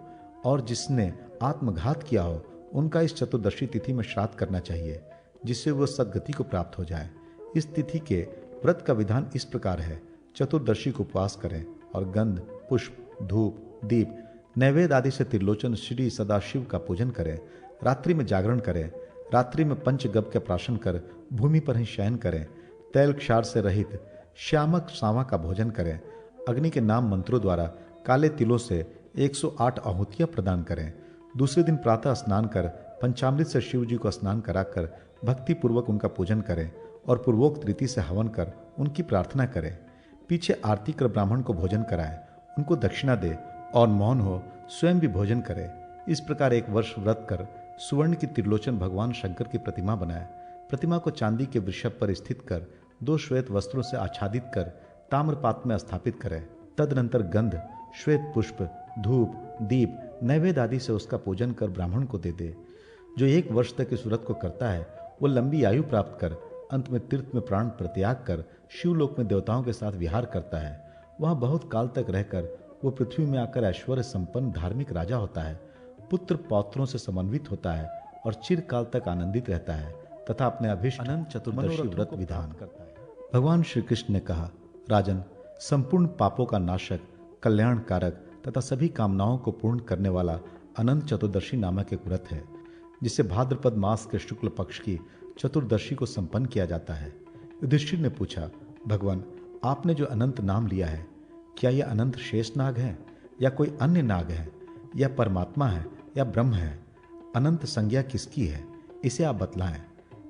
और जिसने आत्मघात किया हो, उनका इस चतुर्दशी तिथि में श्राद्ध करना चाहिए, जिससे वह सद्गति को प्राप्त हो जाए। इस तिथि के व्रत का विधान इस प्रकार है। चतुर्दशी को उपवास करें और गंध, पुष्प, धूप, दीप, नैवेद्य आदि से त्रिलोचन श्री सदाशिव का पूजन करें। रात्रि में जागरण करें। रात्रि में पंचगव्य के प्राशन कर भूमि पर ही शयन करें। तैल क्षार से रहित श्यामक सावा का भोजन करें। अग्नि के नाम मंत्रों द्वारा काले तिलों से 108 आहुतियां प्रदान करें। दूसरे दिन प्रातः स्नान कर पंचामृत से शिव जी को स्नान कराकर भक्ति पूर्वक उनका पूजन करें और पूर्वोक्त रीति से हवन कर उनकी प्रार्थना करें। पीछे आरती कर ब्राह्मण को भोजन कराएं, उनको दक्षिणा दे और मौन हो स्वयं भी भोजन करे। इस प्रकार 1 वर्ष व्रत कर सुवर्ण की त्रिलोचन भगवान शंकर की प्रतिमा बनाए। प्रतिमा को चांदी के वृषभ पर स्थित कर 2 श्वेत वस्त्रों से आच्छादित कर ताम्रपात्र में स्थापित करें। तदनंतर गंध, श्वेत पुष्प, धूप, दीप, नैवेद्य आदि से उसका पूजन कर ब्राह्मण को दे दे। जो 1 वर्ष तक इस व्रत को करता है वो लंबी आयु प्राप्त कर अंत में तीर्थ में प्राण प्रत्याग कर शिवलोक में देवताओं के साथ विहार करता है। वहां बहुत काल तक रहकर वो पृथ्वी में आकर ऐश्वर्य संपन्न धार्मिक राजा होता है, पुत्र पौत्रों से समन्वित होता है और चिरकाल तक आनंदित रहता है तथा अपने अभिष्ट अनंत चतुर्दशी व्रत विधान करता है। भगवान श्री कृष्ण ने कहा, राजन, संपूर्ण पापों का नाशक, कल्याणकारक तथा सभी कामनाओं को पूर्ण करने वाला अनंत चतुर्दशी नामक एक व्रत है, जिसे भाद्रपद मास के शुक्ल पक्ष की चतुर्दशी को संपन्न किया जाता है। युधिष्ठिर ने पूछा, भगवान, आपने जो अनंत नाम लिया है, क्या यह अनंत शेष नाग है या कोई अन्य नाग है, या परमात्मा है या ब्रह्म है? अनंत संज्ञा किसकी है, इसे आप बतलाएं।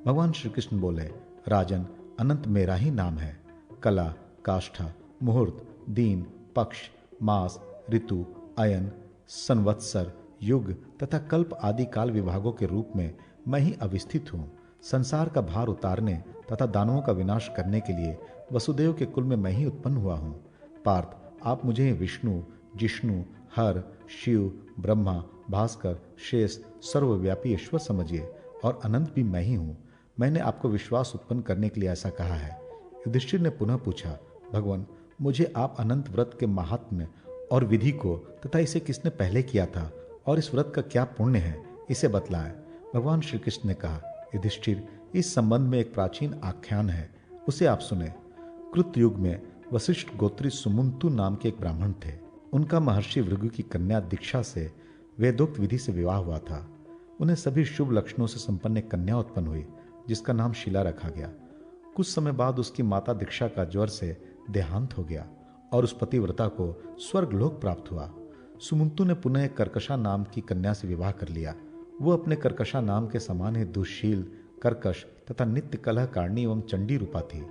भगवान श्री कृष्ण बोले, राजन, अनंत मेरा ही नाम है। कला, काष्ठा, मुहूर्त, दिन, पक्ष, मास, ऋतु, अयन, संवत्सर, युग तथा कल्प आदि काल विभागों के रूप में मैं ही अवस्थित हूँ। संसार का भार उतारने तथा दानवों का विनाश करने के लिए वसुदेव के कुल में मैं ही उत्पन्न हुआ हूँ। पार्थ, आप मुझे विष्णु, जिष्णु, हर, शिव, ब्रह्मा, भास्कर, शेष, सर्वव्यापी ईश्वर समझिए और अनंत भी मैं ही हूँ। मैंने आपको विश्वास उत्पन्न करने के लिए ऐसा कहा है। युधिष्ठिर ने पुनः पूछा, भगवान, मुझे आप अनंत व्रत के महात्म्य और विधि को तथा इसे किसने पहले किया था और इस व्रत का क्या पुण्य है, इसे बतलाएं। भगवान श्री कृष्ण ने कहा, युधिष्ठिर, इस संबंध में एक प्राचीन आख्यान है, उसे आप सुने। कृत युग में वशिष्ठ गोत्री सुमंतु नाम के एक ब्राह्मण थे। उनका महर्षि भृगु की कन्या दीक्षा से वेदोक्त विधि से विवाह हुआ था। उन्हें सभी शुभ लक्षणों से संपन्न एक कन्या उत्पन्न हुई, जिसका नाम शीला रखा गया। कुछ समय बाद उसकी माता दीक्षा का ज्वर से देहांत हो गया और उस पतिव्रता को स्वर्गलोक प्राप्त हुआ। सुमंतु ने पुनः एक कर्कशा नाम की कन्या से विवाह कर लिया। वो अपने कर्कशा नाम के समान ही दुशील, कर्कश तथा नित्य कलह कारिणी एवं चंडी रूपा थी।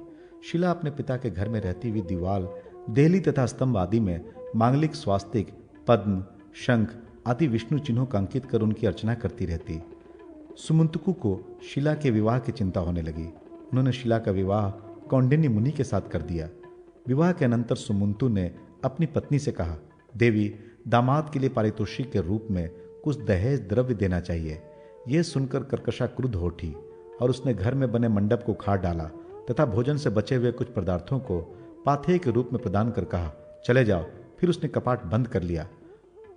शीला अपने पिता के घर में रहती हुई दीवाल, देहली तथा स्तंभ आदि में मांगलिक स्वास्तिक, पद्म, शंख आदि विष्णु चिन्हों का अंकित कर उनकी अर्चना करती रहती। सुमंतकु को शीला के विवाह की चिंता होने लगी। उन्होंने शीला का विवाह कौंडिन्य मुनि के साथ कर दिया। विवाह के अनंतर सुमंतु ने अपनी पत्नी से कहा, देवी, दामाद के लिए पारितोषिक के रूप में कुछ दहेज द्रव्य देना चाहिए। यह सुनकर कर्कशा क्रुद्ध हो उठी और उसने घर में बने मंडप को उखाड़ डाला तथा भोजन से बचे हुए कुछ पदार्थों को पाथेय के रूप में प्रदान कर कहा, चले जाओ। फिर उसने कपाट बंद कर लिया।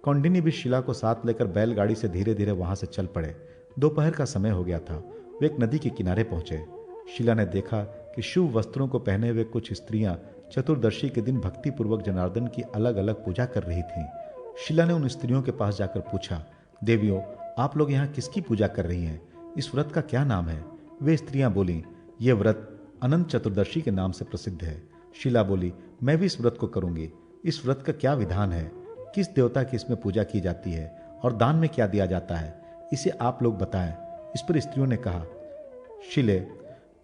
कौंडिन्य भी शीला को साथ लेकर बैलगाड़ी से धीरे धीरे वहां से चल पड़े। दोपहर का समय हो गया था। वे एक नदी के किनारे पहुंचे। शीला ने देखा कि शुभ वस्त्रों को पहने हुए कुछ स्त्रियां चतुर्दशी के दिन भक्तिपूर्वक जनार्दन की अलग अलग पूजा कर रही थीं। शीला ने उन स्त्रियों के पास जाकर पूछा, देवियों, आप लोग यहाँ किसकी पूजा कर रही हैं? इस व्रत का क्या नाम है? वे स्त्रियां बोलीं, ये व्रत अनंत चतुर्दशी के नाम से प्रसिद्ध है। शीला बोली, मैं भी इस व्रत को करूंगी। इस व्रत का क्या विधान है? किस देवता की इसमें पूजा की जाती है और दान में क्या दिया जाता है? इसे आप लोग बताएं। इस पर स्त्रियों ने कहा, शीले,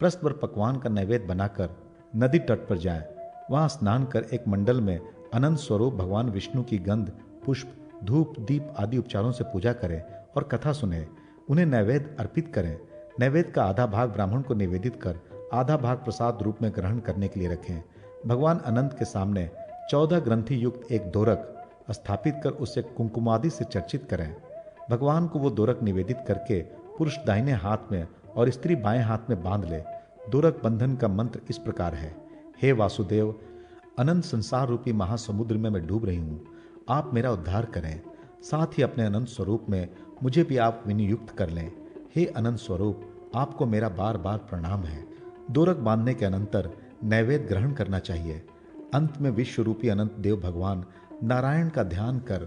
प्रस्थ पर पकवान का नैवेद्य बनाकर नदी तट पर जाएं। वहां स्नान कर एक मंडल में अनंत स्वरूप भगवान विष्णु की गंध, पुष्प, धूप, दीप आदि उपचारों से पूजा करें और कथा सुने। उन्हें नैवेद्य अर्पित करें। नैवेद्य का आधा भाग ब्राह्मण को निवेदित कर आधा भाग प्रसाद रूप में ग्रहण करने के लिए रखें। भगवान अनंत के सामने 14 ग्रंथि युक्त एक दोरक स्थापित कर उसे कुंकुमादि से चर्चित करें। भगवान को वो दोरक निवेदित करके पुरुष दाहिने हाथ में और स्त्री बाएं हाथ में बांध ले। दोरक बंधन का मंत्र इस प्रकार है, हे वासुदेव, अनंत संसार रूपी महासमुद्र में मैं डूब रही हूं, आप मेरा उद्धार करें। साथ ही अपने अनंत स्वरूप में मुझे भी आप विनियुक्त कर लें। हे अनंत स्वरूप, आपको मेरा बार बार प्रणाम है। दोरक बांधने के अनंतर नैवेद्य ग्रहण करना चाहिए। अंत में विश्व रूपी अनंत देव भगवान नारायण का ध्यान कर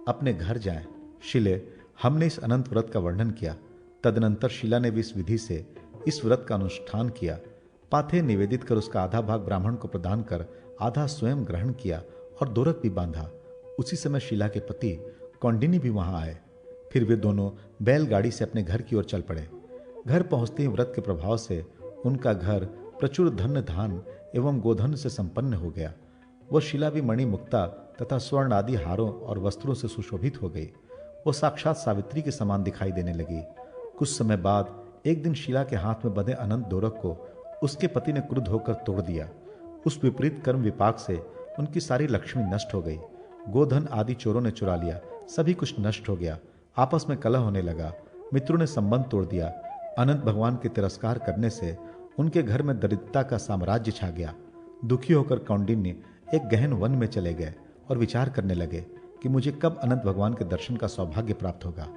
अपने घर जाएं। शिले, हमने इस अनंत व्रत का वर्णन किया। तदनंतर शीला ने भी इस विधि से इस व्रत का अनुष्ठान किया। पाथे निवेदित कर उसका आधा भाग ब्राह्मण को प्रदान कर आधा स्वयं ग्रहण किया और दोरक भी बांधा। उसी समय शीला के पति कौंडिनी भी वहां आए। फिर वे दोनों बैलगाड़ी से अपने घर की ओर चल पड़े। घर पहुंचते ही व्रत के प्रभाव से उनका घर प्रचुर धन धान एवं गोधन से संपन्न हो गया। वह शीला भी मणि मुक्ता तथा स्वर्ण आदि हारों और वस्त्रों से सुशोभित हो गई। वो साक्षात सावित्री के समान दिखाई देने लगी। कुछ समय बाद एक दिन शीला के हाथ में बंधे अनंत दोरक को उसके पति ने क्रुद्ध होकर तोड़ दिया। उस विपरीत कर्म विपाक से उनकी सारी लक्ष्मी नष्ट हो गई। गोधन आदि चोरों ने चुरा लिया। सभी कुछ नष्ट हो गया। आपस में कलह होने लगा। मित्रों ने संबंध तोड़ दिया। अनंत भगवान के तिरस्कार करने से उनके घर में दरिद्रता का साम्राज्य छा गया। दुखी होकर कौंडिन्य एक गहन वन में चले गए और विचार करने लगे कि मुझे कब अनंत भगवान के दर्शन का सौभाग्य प्राप्त होगा।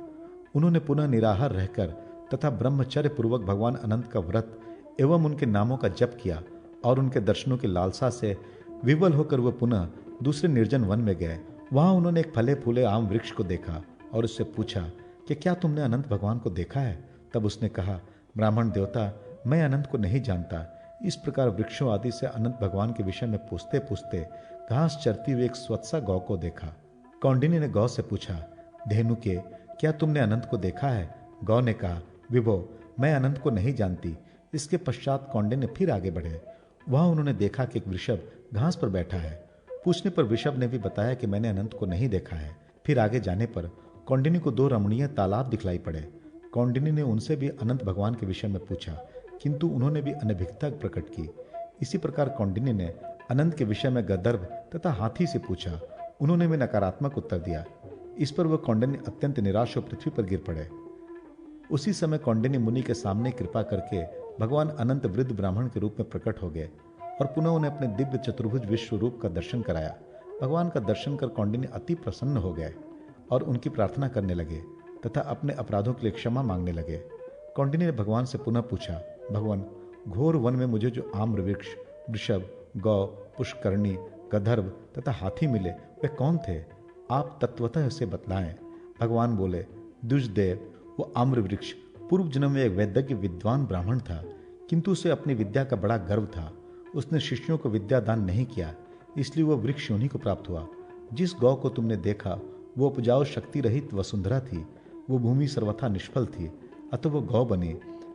उन्होंने पुनः निराहार रहकर तथा ब्रह्मचर्य पूर्वक भगवान अनंत का व्रत एवं उनके नामों का जप किया और उनके दर्शनों की लालसा से विवल होकर वह पुनः दूसरे निर्जन वन में गए। वहां उन्होंने एक फले फूले आम वृक्ष को देखा और उससे पूछा कि क्या तुमने अनंत भगवान को देखा है? तब उसने कहा, ब्राह्मण देवता, मैं अनंत को नहीं जानता। इस प्रकार वृक्षों आदि से अनंत भगवान के विषय में पूछते पूछते घास चरती हुई एक स्वत्सा गौ को देखा। कौंडिनी ने गौ से पूछा, धेनु के, क्या तुमने अनंत को देखा है? गौ ने कहा, विभो, मैं अनंत को नहीं जानती। इसके पश्चात कौंडिन्य फिर आगे बढ़े। वहां उन्होंने देखा कि एक वृषभ घास पर बैठा है। पूछने पर वृषभ ने भी बताया कि मैंने अनंत को नहीं देखा है। फिर आगे जाने पर कौंडिनी को 2 रमणीय तालाब दिखलाई पड़े। कौंडिनी ने उनसे भी अनंत भगवान के विषय में पूछा, किंतु उन्होंने भी अनभिज्ञता प्रकट की। इसी प्रकार कौंडिनी ने अनंत के विषय में गंधर्व तथा हाथी से पूछा। उन्होंने भी नकारात्मक उत्तर दिया। इस पर वह कौंडिन्य अत्यंत निराश हो पृथ्वी पर गिर पड़े। उसी समय कौंडिन्य मुनि के सामने कृपा करके भगवान अनंत वृद्ध ब्राह्मण के रूप में प्रकट हो गए और पुनः उन्हें अपने दिव्य चतुर्भुज विश्व रूप का दर्शन कराया। भगवान का दर्शन कर कौंडिन्य अति प्रसन्न हो गए और उनकी प्रार्थना करने लगे तथा अपने अपराधों के लिए क्षमा मांगने लगे। कौंडिन्य ने भगवान से पुनः पूछा, भगवान, घोर वन में मुझे जो आम्र वृक्ष, वृषभ, गौ, पुष्करणी, गंधर्व तथा हाथी मिले, वे कौन थे? आप तत्वतः उसे बतलाएं। भगवान बोले, दुष्देव, वो आम्र वृक्ष पूर्व जन्म में एक वैदज्ञ विद्वान ब्राह्मण था, किंतु उसे अपनी विद्या का बड़ा गर्व था। उसने शिष्यों को विद्या दान नहीं किया, इसलिए वह वृक्ष योनि को प्राप्त हुआ। जिस गौ को तुमने देखा वो उपजाऊ शक्ति रहित वसुंधरा थी। वो भूमि सर्वथा निष्फल थी, अतः वो गौ बनी।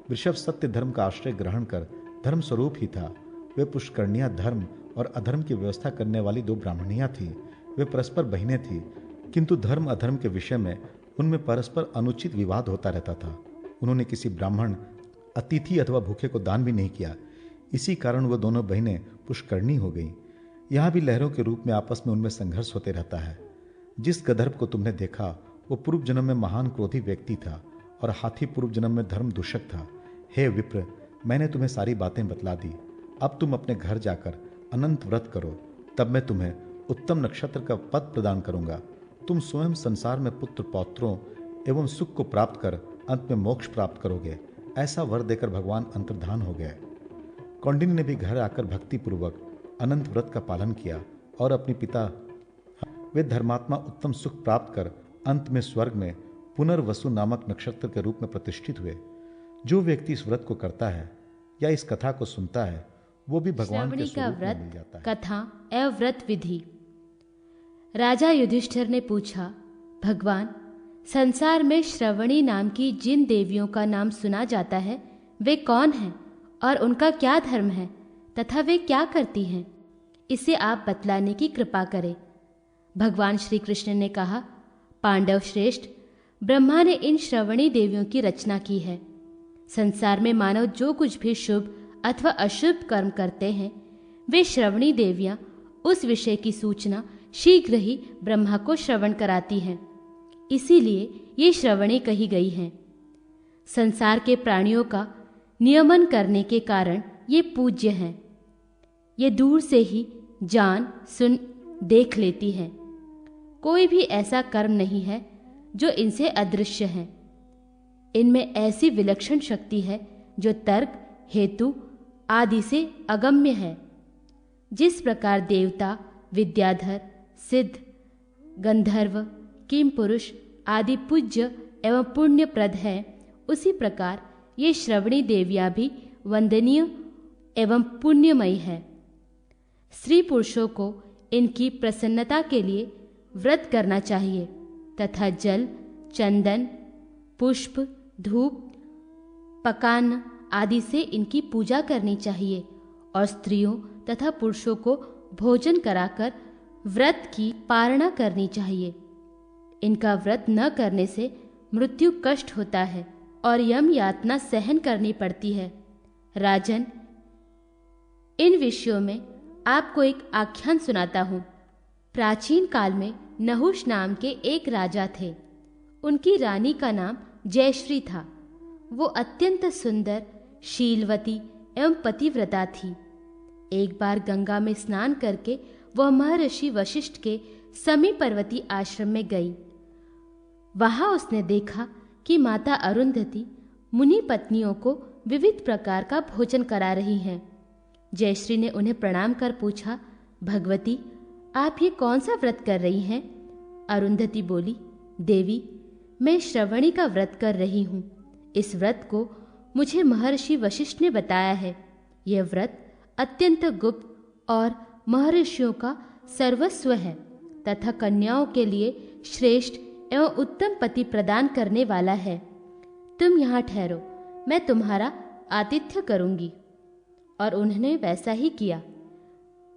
वृषभ सत्य धर्म का आश्रय ग्रहण कर धर्म स्वरूप ही था। वे पुष्करणियां धर्म और अधर्म की व्यवस्था करने वाली 2 ब्राह्मणियां थीं। वे परस्पर बहिनें थीं, किंतु धर्म अधर्म के विषय में उनमें परस्पर अनुचित विवाद होता रहता था। उन्होंने किसी ब्राह्मण, अतिथि अथवा भूखे को दान भी नहीं किया। इसी कारण वह दोनों बहनें पुष्करणी हो गईं। यहाँ भी लहरों के रूप में आपस में उनमें संघर्ष होते रहता है। जिस गंधर्व को तुमने देखा वो पूर्व जन्म में महान क्रोधी व्यक्ति था और हाथी पूर्व जन्म में धर्म दूषक था। हे विप्र, मैंने तुम्हें सारी बातें बतला दी। अब तुम अपने घर जाकर अनंत व्रत करो, तब मैं तुम्हें उत्तम नक्षत्र का पद प्रदान करूंगा। तुम स्वयं संसार में पुत्र पौत्रों एवं सुख को प्राप्त कर अंत में मोक्ष प्राप्त करोगे। ऐसा वर देकर भगवान अंतर्धान हो गए। कौंडिन्य ने भी घर आकर भक्तिपूर्वक अनंत व्रत का पालन किया और अपने पिता वे धर्मात्मा उत्तम सुख प्राप्त कर अंत में स्वर्ग में पुनर्वसु नामक नक्षत्र के रूप में प्रतिष्ठित हुए। जो व्यक्ति इस व्रत को करता है या इस कथा को सुनता है वो भी भगवान के स्वरूप में मिल जाता है। कथा एवं व्रत विधि। राजा युधिष्ठिर ने पूछा, भगवान, संसार में श्रवणी नाम की जिन देवियों का नाम सुना जाता है वे कौन हैं और उनका क्या धर्म है तथा वे क्या करती हैं, इसे आप बतलाने की कृपा करें। भगवान श्री कृष्ण ने कहा, पांडव श्रेष्ठ, ब्रह्मा ने इन श्रवणी देवियों की रचना की है। संसार में मानव जो कुछ भी शुभ अथवा अशुभ कर्म करते हैं वे श्रवणी देवियां उस विषय की सूचना शीघ्र ही ब्रह्मा को श्रवण कराती हैं। इसीलिए ये श्रवणी कही गई हैं। संसार के प्राणियों का नियमन करने के कारण ये पूज्य हैं। ये दूर से ही जान सुन देख लेती हैं। कोई भी ऐसा कर्म नहीं है जो इनसे अदृश्य है। इनमें ऐसी विलक्षण शक्ति है जो तर्क, हेतु आदि से अगम्य है। जिस प्रकार देवता, विद्याधर, सिद्ध, गंधर्व, किमपुरुष आदि पूज्य एवं पुण्यप्रद हैं, उसी प्रकार ये श्रवणी देवियां भी वंदनीय एवं पुण्यमयी है। स्त्री पुरुषों को इनकी प्रसन्नता के लिए व्रत करना चाहिए तथा जल, चंदन, पुष्प, धूप, पकान आदि से इनकी पूजा करनी चाहिए और स्त्रियों तथा पुरुषों को भोजन कराकर व्रत की पालना करनी चाहिए। इनका व्रत न करने से मृत्यु कष्ट होता है और यम यातना सहन करनी पड़ती है। राजन, इन विषयों में आपको एक आख्यान सुनाता हूँ। प्राचीन काल में नहुष नाम के एक राजा थे। उनकी रानी का नाम जयश्री था। वो अत्यंत सुंदर, शीलवती एवं पतिव्रता थी। एक बार गंगा में स्नान करके वह महर्षि वशिष्ठ के समी पर्वती आश्रम में गई। वहां उसने देखा कि माता अरुंधति मुनि पत्नियों को विविध प्रकार का भोजन करा रही हैं। जयश्री ने उन्हें प्रणाम कर पूछा, भगवती, आप ये कौन सा व्रत कर रही हैं? अरुंधति बोली, देवी, मैं श्रवणी का व्रत कर रही हूँ। इस व्रत को मुझे महर्षि वशिष्ठ ने बताया है। यह व्रत अत्यंत गुप्त और महर्षियों का सर्वस्व है तथा कन्याओं के लिए श्रेष्ठ एवं उत्तम पति प्रदान करने वाला है। तुम यहाँ ठहरो, मैं तुम्हारा आतिथ्य करूंगी। और उन्होंने वैसा ही किया।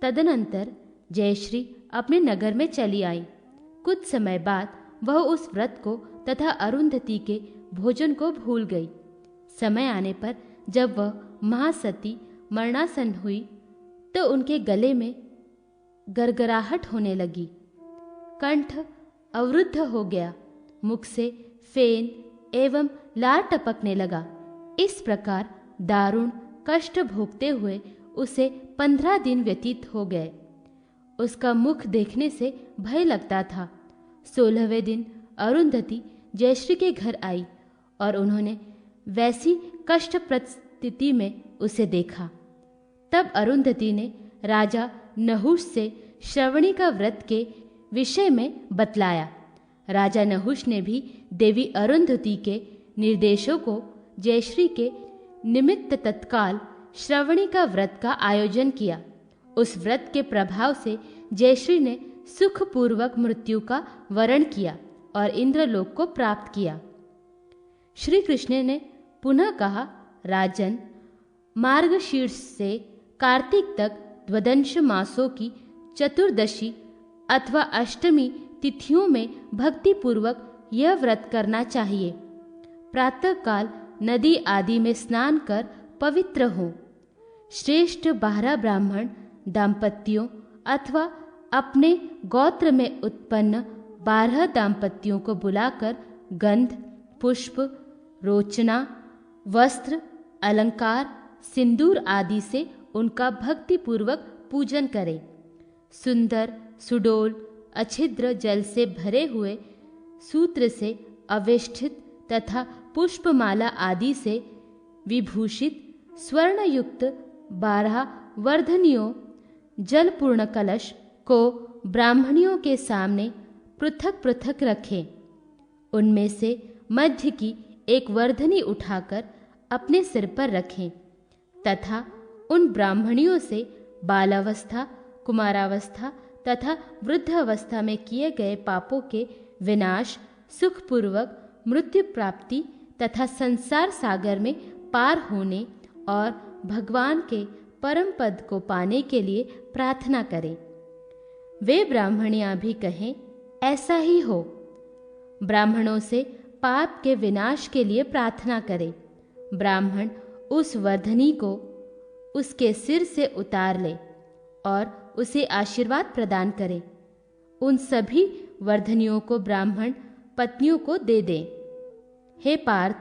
तदनंतर जयश्री अपने नगर में चली आई। कुछ समय बाद वह उस व्रत को तथा अरुंधति के भोजन को भूल गई। समय आने पर जब वह महासती मरणासन हुई तो उनके गले में गरगराहट होने लगी, कंठ अवरुद्ध हो गया, मुख से फेन एवं लार टपकने लगा। इस प्रकार दारुण कष्ट भोगते हुए उसे 15 दिन व्यतीत हो गए। उसका मुख देखने से भय लगता था। 16वें दिन अरुंधति जयश्री के घर आई और उन्होंने वैसी कष्टप्रद स्थिति में उसे देखा। तब अरुंधति ने राजा नहुष से श्रवणी का व्रत के विषय में बतलाया। राजा नहुष ने भी देवी अरुंधति के निर्देशों को जयश्री के निमित्त तत्काल श्रवणी का व्रत का आयोजन किया। उस व्रत के प्रभाव से जयश्री ने सुखपूर्वक मृत्यु का वरण किया और इंद्रलोक को प्राप्त किया। श्री कृष्ण ने पुनः कहा, राजन, मार्गशीर्ष से कार्तिक तक द्वदंश मासों की चतुर्दशी अथवा अष्टमी तिथियों में भक्ति पूर्वक यह व्रत करना चाहिए। प्रातःकाल नदी आदि में स्नान कर पवित्र हो। श्रेष्ठ 12 ब्राह्मण दाम्पत्यों अथवा अपने गोत्र में उत्पन्न 12 दाम्पत्यों को बुलाकर गंध, पुष्प, रोचना, वस्त्र, अलंकार, सिंदूर आदि से उनका भक्तिपूर्वक पूजन करें। सुंदर, सुडोल, अच्छिद्र जल से भरे हुए सूत्र से अवेष्टित तथा पुष्पमाला आदि से विभूषित स्वर्णयुक्त 12 वर्धनियों जलपूर्ण कलश को ब्राह्मणियों के सामने पृथक पृथक रखें। उनमें से मध्य की एक वर्धनी उठाकर अपने सिर पर रखें तथा उन ब्राह्मणियों से बालावस्था, कुमारावस्था तथा वृद्धावस्था में किए गए पापों के विनाश, सुखपूर्वक मृत्यु प्राप्ति तथा संसार सागर में पार होने और भगवान के परम पद को पाने के लिए प्रार्थना करें। वे ब्राह्मणियां भी कहें, ऐसा ही हो। ब्राह्मणों से पाप के विनाश के लिए प्रार्थना करें। ब्राह्मण उस वर्धनी को उसके सिर से उतार ले और उसे आशीर्वाद प्रदान करे। उन सभी वर्धनियों को ब्राह्मण पत्नियों को दे दें। हे पार्थ,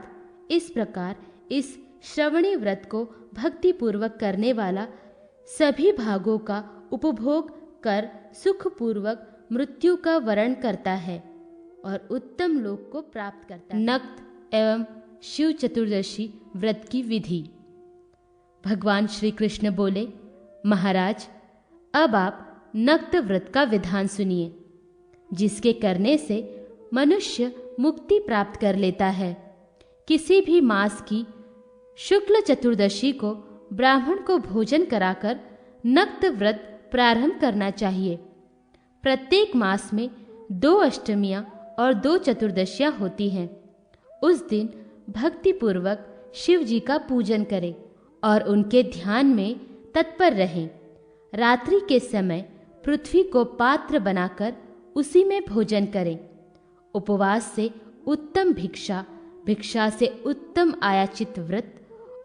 इस प्रकार इस श्रवणी व्रत को भक्तिपूर्वक करने वाला सभी भागों का उपभोग कर सुखपूर्वक मृत्यु का वरण करता है और उत्तम लोक को प्राप्त करता है। नक्त एवं शिव चतुर्दशी व्रत की विधि। भगवान श्री कृष्ण बोले, महाराज, अब आप नक्त व्रत का विधान सुनिए, जिसके करने से मनुष्य मुक्ति प्राप्त कर लेता है। किसी भी मास की शुक्ल चतुर्दशी को ब्राह्मण को भोजन कराकर नक्त व्रत प्रारंभ करना चाहिए। प्रत्येक मास में 2 अष्टमियां और 2 चतुर्दशियां होती हैं। उस दिन भक्तिपूर्वक शिव जी का पूजन करें और उनके ध्यान में तत्पर रहें। रात्रि के समय पृथ्वी को पात्र बनाकर उसी में भोजन करें। उपवास से उत्तम भिक्षा, भिक्षा से उत्तम आयाचित व्रत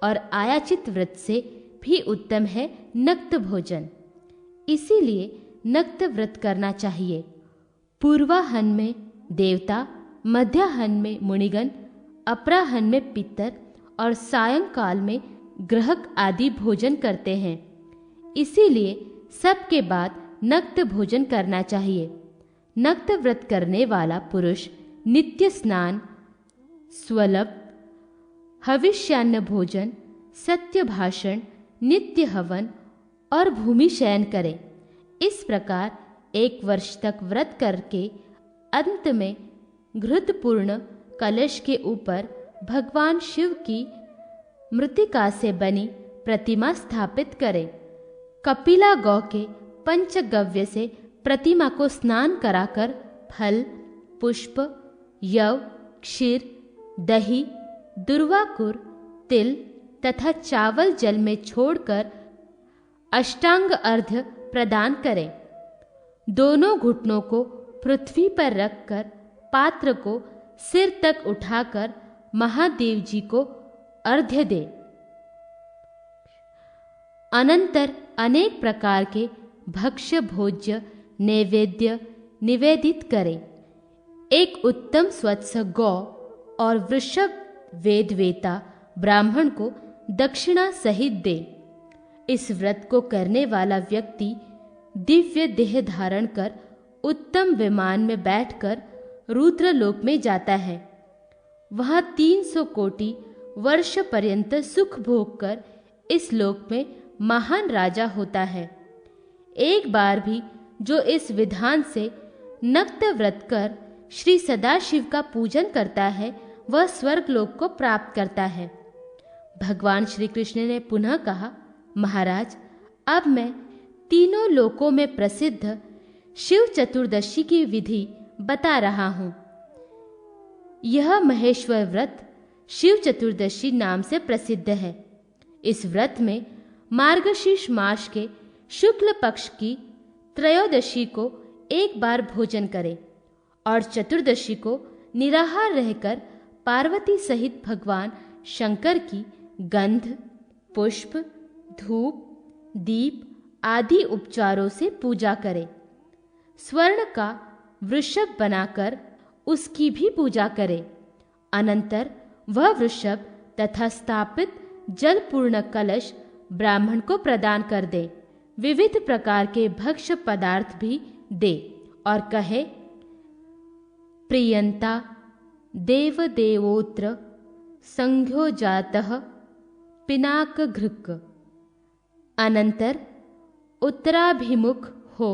और आयाचित व्रत से भी उत्तम है नक्त भोजन। इसीलिए नक्त व्रत करना चाहिए। पूर्वाहन में देवता, मध्याहन में मुनिगण, अपराहन में पितर और सायंकाल में ग्रहक आदि भोजन करते हैं। इसीलिए सबके बाद नक्त भोजन करना चाहिए। नक्त व्रत करने वाला पुरुष नित्य स्नान, स्वलभ, हविष्यान्न भोजन, सत्य भाषण, नित्य हवन और भूमि शयन करे। इस प्रकार 1 वर्ष तक व्रत करके अंत में घृतपूर्ण कलश के ऊपर भगवान शिव की मृत्तिका से बनी प्रतिमा स्थापित करें। कपिला गौ के पंचगव्य से प्रतिमा को स्नान कराकर फल, पुष्प, यव, क्षीर, दही, दुर्वाकुर, तिल तथा चावल जल में छोड़कर अष्टांग अर्घ्य प्रदान करें। दोनों घुटनों को पृथ्वी पर रखकर पात्र को सिर तक उठाकर महादेव जी को अर्घ्य दे। अनंतर अनेक प्रकार के भक्ष्य भोज्य नैवेद्य निवेदित करें। एक उत्तम स्वच्छ गौ और वृषभ वेदवेता ब्राह्मण को दक्षिणा सहित दे। इस व्रत को करने वाला व्यक्ति दिव्य देह धारण कर उत्तम विमान में बैठकर रुद्रलोक में जाता है। वहां 300 कोटि वर्ष पर्यंत सुख भोग कर इस लोक में महान राजा होता है। एक बार भी जो इस विधान से नक्त व्रत कर श्री सदाशिव का पूजन करता है, वह स्वर्ग लोक को प्राप्त करता है। भगवान श्री कृष्ण ने पुनः कहा, महाराज, अब मैं तीनों लोकों में प्रसिद्ध शिव चतुर्दशी की विधि बता रहा हूं। यह महेश्वर व्रत शिव चतुर्दशी नाम से प्रसिद्ध है। इस व्रत में मार्गशीर्ष मास के शुक्ल पक्ष की त्रयोदशी को एक बार भोजन करें और चतुर्दशी को निराहार रहकर पार्वती सहित भगवान शंकर की गंध, पुष्प, धूप, दीप आदि उपचारों से पूजा करें। स्वर्ण का वृषभ बनाकर उसकी भी पूजा करें। अनंतर वह वृषभ तथा स्थापित जलपूर्ण कलश ब्राह्मण को प्रदान कर दे। विविध प्रकार के भक्ष्य पदार्थ भी दे और कहे, प्रियंता देव देवोत्र संघ्यो जातः पिनाक घृक। अनंतर उत्तराभिमुख हो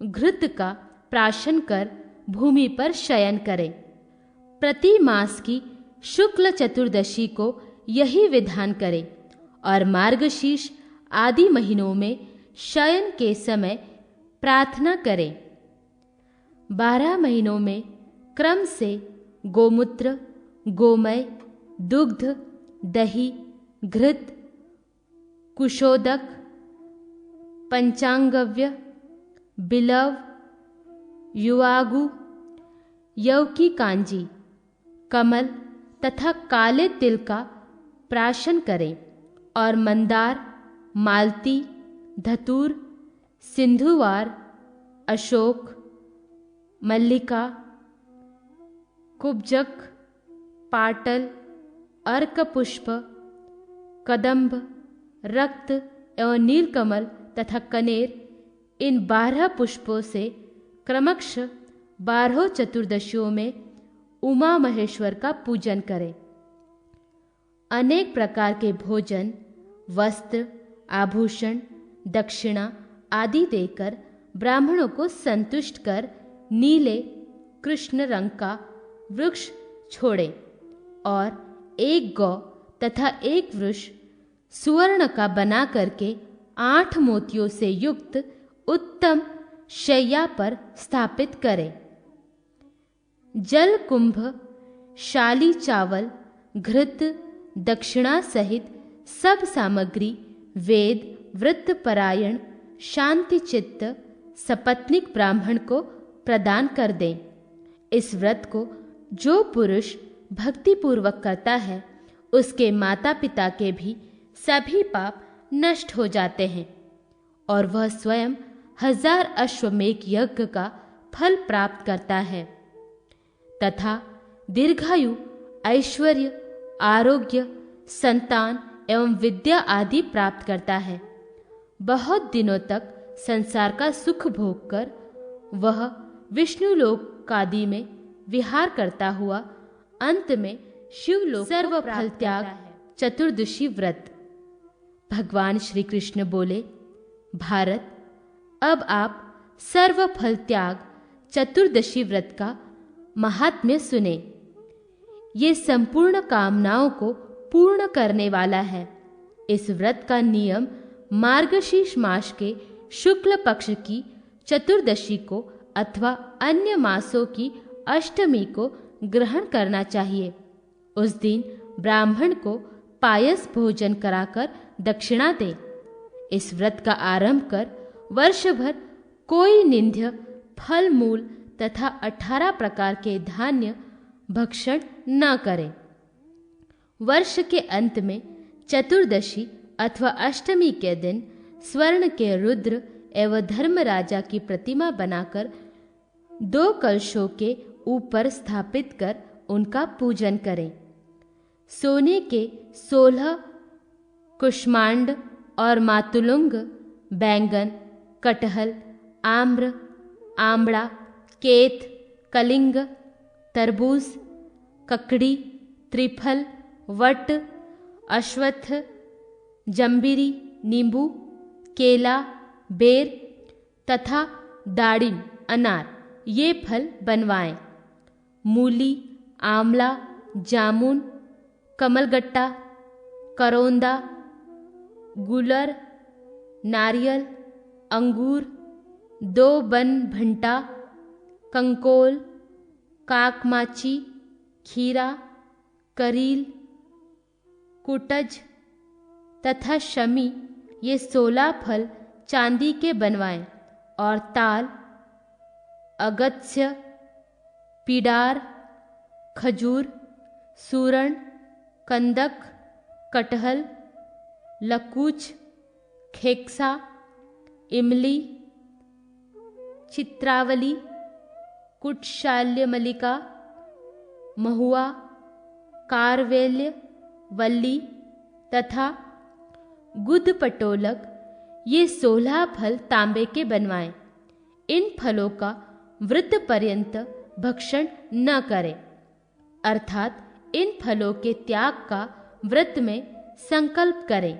घृत का प्राशन कर भूमि पर शयन करें। प्रति मास की शुक्ल चतुर्दशी को यही विधान करें और मार्गशीर्ष आदि महीनों में शयन के समय प्रार्थना करें। 12 महीनों में क्रम से गोमूत्र, गोमय, दुग्ध, दही, घृत, कुशोदक, पंचांगव्य, बिलव, युवागु, यवकी कांजी, कमल तथा काले तिल का प्राशन करें और मंदार, मालती, धतूर, सिंधुवार, अशोक, मल्लिका, कुब्जक, पाटल, अर्क पुष्प, कदंब, रक्त एवं नीलकमल तथा कनेर, इन 12 पुष्पों से क्रमश 12 चतुर्दशियों में उमा महेश्वर का पूजन करें। अनेक प्रकार के भोजन, वस्त्र, आभूषण, दक्षिणा आदि देकर ब्राह्मणों को संतुष्ट कर नीले कृष्ण रंग का वृक्ष छोड़ें और एक गौ तथा एक वृक्ष सुवर्ण का बना करके 8 मोतियों से युक्त उत्तम शैया पर स्थापित करें। जल कुंभ, शाली चावल, घृत, दक्षिणा सहित सब सामग्री वेद वृत्त परायण शांति चित्त सपत्निक ब्राह्मण को प्रदान कर दें। इस व्रत को जो पुरुष भक्तिपूर्वक करता है उसके माता पिता के भी सभी पाप नष्ट हो जाते हैं और वह स्वयं 1000 अश्वमेध यज्ञ का फल प्राप्त करता है तथा दीर्घायु, ऐश्वर्य, आरोग्य, संतान एवं विद्या आदि प्राप्त करता है। बहुत दिनों तक संसार का सुख भोग कर वह विष्णुलोक आदि में विहार करता हुआ अंत में शिवलोक सर्वफल त्याग चतुर्दशी व्रत। भगवान श्री कृष्ण बोले, भारत, अब आप सर्वफल त्याग चतुर्दशी व्रत का महात्म्य सुने। ये संपूर्ण कामनाओं को पूर्ण करने वाला है। इस व्रत का नियम मार्गशीर्ष मास के शुक्ल पक्ष की चतुर्दशी को अथवा अन्य मासों की अष्टमी को ग्रहण करना चाहिए। उस दिन ब्राह्मण को पायस भोजन कराकर दक्षिणा दें। इस व्रत का आरंभ कर वर्ष भर कोई निंद्य फल मूल तथा 18 प्रकार के धान्य भक्षण न करें। वर्ष के अंत में चतुर्दशी अथवा अष्टमी के दिन स्वर्ण के रुद्र एवं धर्मराजा की प्रतिमा बनाकर 2 कलशों के ऊपर स्थापित कर उनका पूजन करें। सोने के 16 कुष्मांड और मातुलुंग, बैंगन, कटहल, आम्र, आमड़ा, केत, कलिंग, तरबूज, ककड़ी, त्रिफल, वट, अश्वत्थ, जंबीरी, नींबू, केला, बेर तथा दाड़िम, अनार ये फल बनवाएं। मूली, आंवला, जामुन, कमलगट्टा, करौंदा, गुलर, नारियल, अंगूर, 2 बन भंटा, कंकोल, काकमाची, खीरा, करील, कुटज तथा शमी ये 16 फल चांदी के बनवाएं और ताल, अगत्स्य, पीडार, खजूर, सूरण, कंदक, कटहल, लकुच, खेक्सा, इमली, चित्रावली, कुटशाल्य मलिका, महुआ, कारवेल्य, वल्ली तथा गुद पटोलक ये 16 फल तांबे के बनवाएं। इन फलों का व्रत पर्यंत भक्षण न करें, अर्थात इन फलों के त्याग का व्रत में संकल्प करें।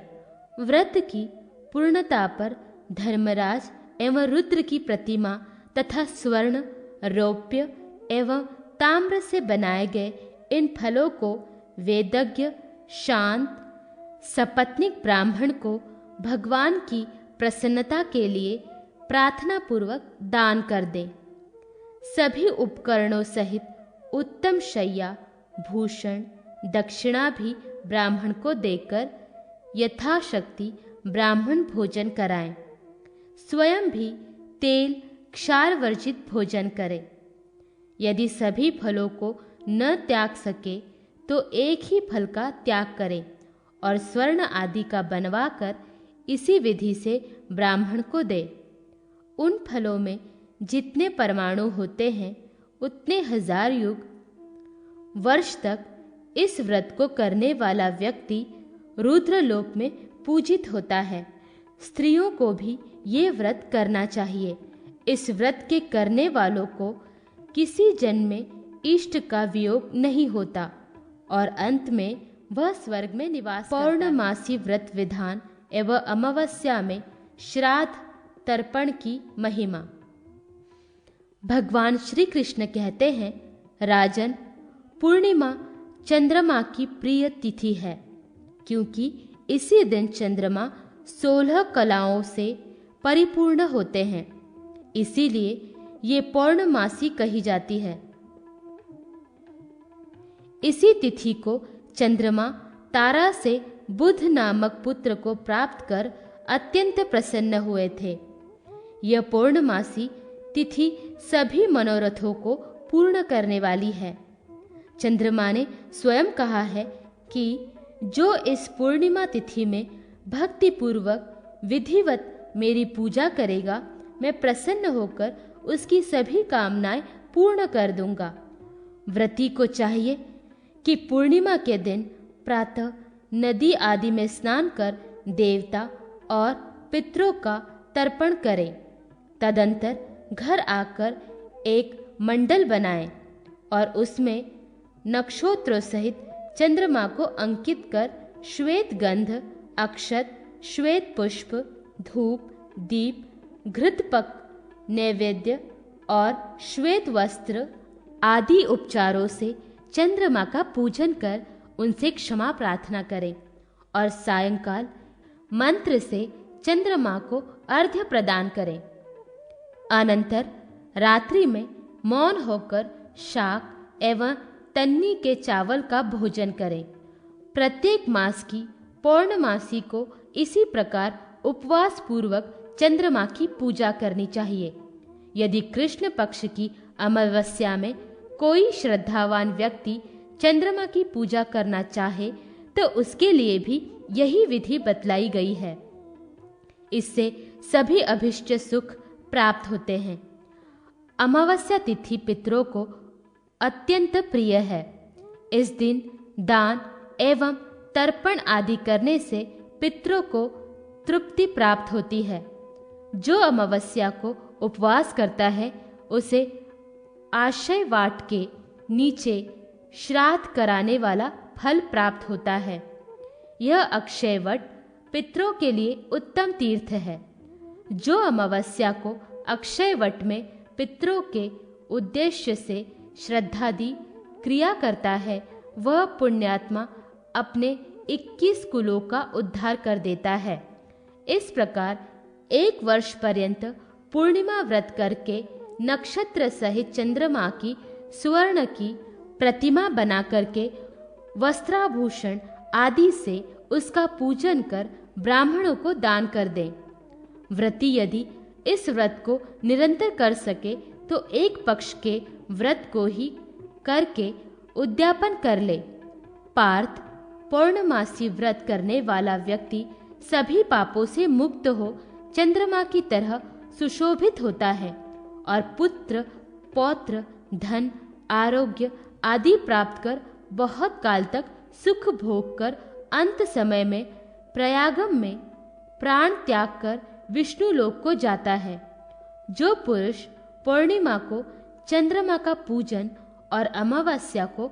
व्रत की पूर्णता पर धर्मराज एवं रुद्र की प्रतिमा तथा स्वर्ण, रौप्य एवं ताम्र से बनाए गए इन फलों को वेदज्ञ, शांत, सपत्नीक ब्राह्मण को भगवान की प्रसन्नता के लिए प्रार्थना पूर्वक दान कर दें। सभी उपकरणों सहित उत्तम शय्या, भूषण, दक्षिणा भी ब्राह्मण को देकर यथाशक्ति ब्राह्मण भोजन कराएं। स्वयं भी तेल, क्षार वर्जित भोजन करें। यदि सभी फलों को न त्याग सके तो एक ही फल का त्याग करें और स्वर्ण आदि का बनवाकर इसी विधि से ब्राह्मण को दे। उन फलों में जितने परमाणु होते हैं उतने 1000 युग वर्ष तक इस व्रत को करने वाला व्यक्ति रुद्रलोक में पूजित होता है। स्त्रियों को भी ये व्रत करना चाहिए। इस व्रत के करने वालों को किसी जन्म में इष्ट का वियोग नहीं होता और अंत में वह स्वर्ग में निवास करता है। पौर्णमासी व्रत विधान एवं अमावस्या में श्राद्ध तर्पण की महिमा। भगवान श्री कृष्ण कहते हैं, राजन, पूर्णिमा चंद्रमा की प्रिय तिथि है, क्योंकि इसी दिन चंद्रमा 16 कलाओं से परिपूर्ण होते हैं। इसीलिए ये पौर्णमासी कही जाती है। इसी तिथि को चंद्रमा तारा से बुध नामक पुत्र को प्राप्त कर अत्यंत प्रसन्न हुए थे। यह पौर्णमासी तिथि सभी मनोरथों को पूर्ण करने वाली है। चंद्रमा ने स्वयं कहा है कि जो इस पूर्णिमा तिथि में भक्ति पूर्वक विधिवत मेरी पूजा करेगा, मैं प्रसन्न होकर उसकी सभी कामनाएं पूर्ण कर दूंगा। व्रती को चाहिए कि पूर्णिमा के दिन प्रातः नदी आदि में स्नान कर देवता और पितरों का तर्पण करें। तदंतर घर आकर एक मंडल बनाएं और उसमें नक्षत्रों सहित चंद्रमा को अंकित कर श्वेत गंध, अक्षत, श्वेत पुष्प, धूप, दीप, घृतपक, नैवेद्य और श्वेत वस्त्र आदि उपचारों से चंद्रमा का पूजन कर उनसे क्षमा प्रार्थना करें और सायंकाल मंत्र से चंद्रमा को अर्घ्य प्रदान करें। अनंतर रात्रि में मौन होकर शाक एवं तन्नी के चावल का भोजन करें। प्रत्येक मास की पौर्णमासी को इसी प्रकार उपवास पूर्वक चंद्रमा की पूजा करनी चाहिए। यदि कृष्ण पक्ष की अमावस्या में कोई श्रद्धावान व्यक्ति चंद्रमा की पूजा करना चाहे तो उसके लिए भी यही विधि बतलाई गई है। इससे सभी अभिष्ट सुख प्राप्त होते हैं। अमावस्या तिथि पितरों को अत्यंत प्रिय है। इस दिन दान एवं तर्पण आदि करने से पितरों को तृप्ति प्राप्त होती है। जो अमावस्या को उपवास करता है उसे आशय वाट के नीचे श्राद्ध कराने वाला फल प्राप्त होता है। यह अक्षय वट पितरों के लिए उत्तम तीर्थ है। जो अमावस्या को अक्षय वट में पितरों के उद्देश्य से श्रद्धादि क्रिया करता है, वह पुण्यात्मा अपने 21 कुलों का उद्धार कर देता है। इस प्रकार 1 वर्ष पर्यंत पूर्णिमा व्रत करके नक्षत्र सहित चंद्रमा की सुवर्ण की प्रतिमा बना करके वस्त्राभूषण आदि से उसका पूजन कर ब्राह्मणों को दान कर दें। व्रती यदि इस व्रत को निरंतर कर सके तो एक पक्ष के व्रत को ही करके उद्यापन कर ले। पार्थ, पौर्णमासी व्रत करने वाला व्यक्ति सभी पापों से मुक्त हो चंद्रमा की तरह सुशोभित होता है और पुत्र, पौत्र, धन, आरोग्य आदि प्राप्त कर बहुत काल तक सुख भोग कर अंत समय में प्रयागम में प्राण त्याग कर विष्णु लोक को जाता है। जो पुरुष पूर्णिमा को चंद्रमा का पूजन और अमावस्या को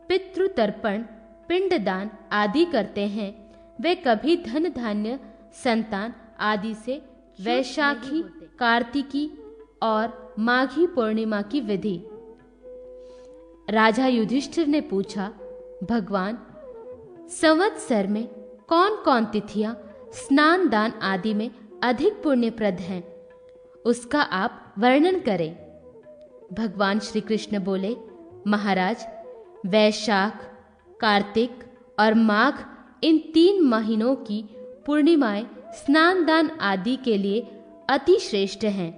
पितृतर्पण, पिंडदान आदि करते हैं, वे कभी धन धान्य संतान आदि से वैशाखी, कार्तिकी और माघी पूर्णिमा की विधि। राजा युधिष्ठिर ने पूछा, भगवान, संवत्सर में कौन कौन तिथियां स्नान दान आदि में अधिक पुण्यप्रद हैं, उसका आप वर्णन करें। भगवान श्री कृष्ण बोले, महाराज, वैशाख, कार्तिक और माघ इन 3 महीनों की पूर्णिमाएं स्नान दान आदि के लिए अति श्रेष्ठ हैं।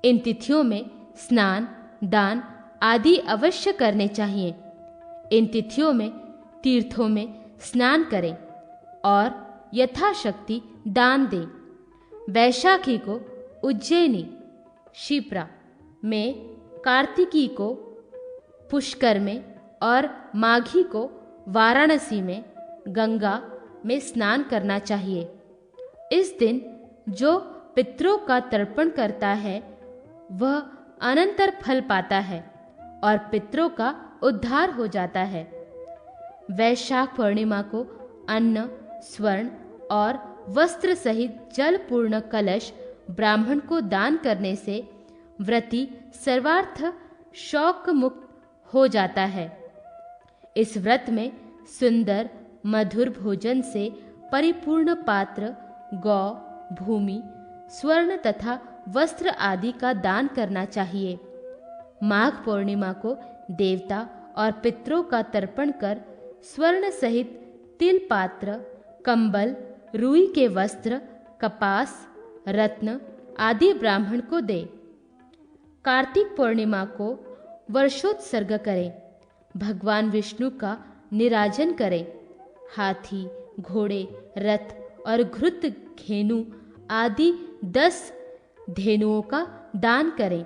इन तिथियों में स्नान दान आदि अवश्य करने चाहिए। इन तिथियों में तीर्थों में स्नान करें और यथाशक्ति दान दें। वैशाखी को उज्जैनी शिप्रा में, कार्तिकी को पुष्कर में और माघी को वाराणसी में गंगा में स्नान करना चाहिए। इस दिन जो पितरों का तर्पण करता है वह अनंतर फल पाता है और पितरों का उद्धार हो जाता है। वैशाख पूर्णिमा को अन्न, स्वर्ण और वस्त्र सहित जल पूर्ण कलश ब्राह्मण को दान करने से व्रती सर्वार्थ शौक मुक्त हो जाता है। इस व्रत में सुंदर मधुर भोजन से परिपूर्ण पात्र, गौ, भूमि, स्वर्ण तथा वस्त्र आदि का दान करना चाहिए। माघ पूर्णिमा को देवता और पितरों का तर्पण कर स्वर्ण सहित तिल पात्र, कंबल, रुई के वस्त्र, कपास, रत्न आदि ब्राह्मण को दे। कार्तिक पूर्णिमा को वर्षोत्सर्ग करें। भगवान विष्णु का निराजन करें। हाथी, घोड़े, रथ और घृत धेनु आदि 10 धेनुओं का दान करें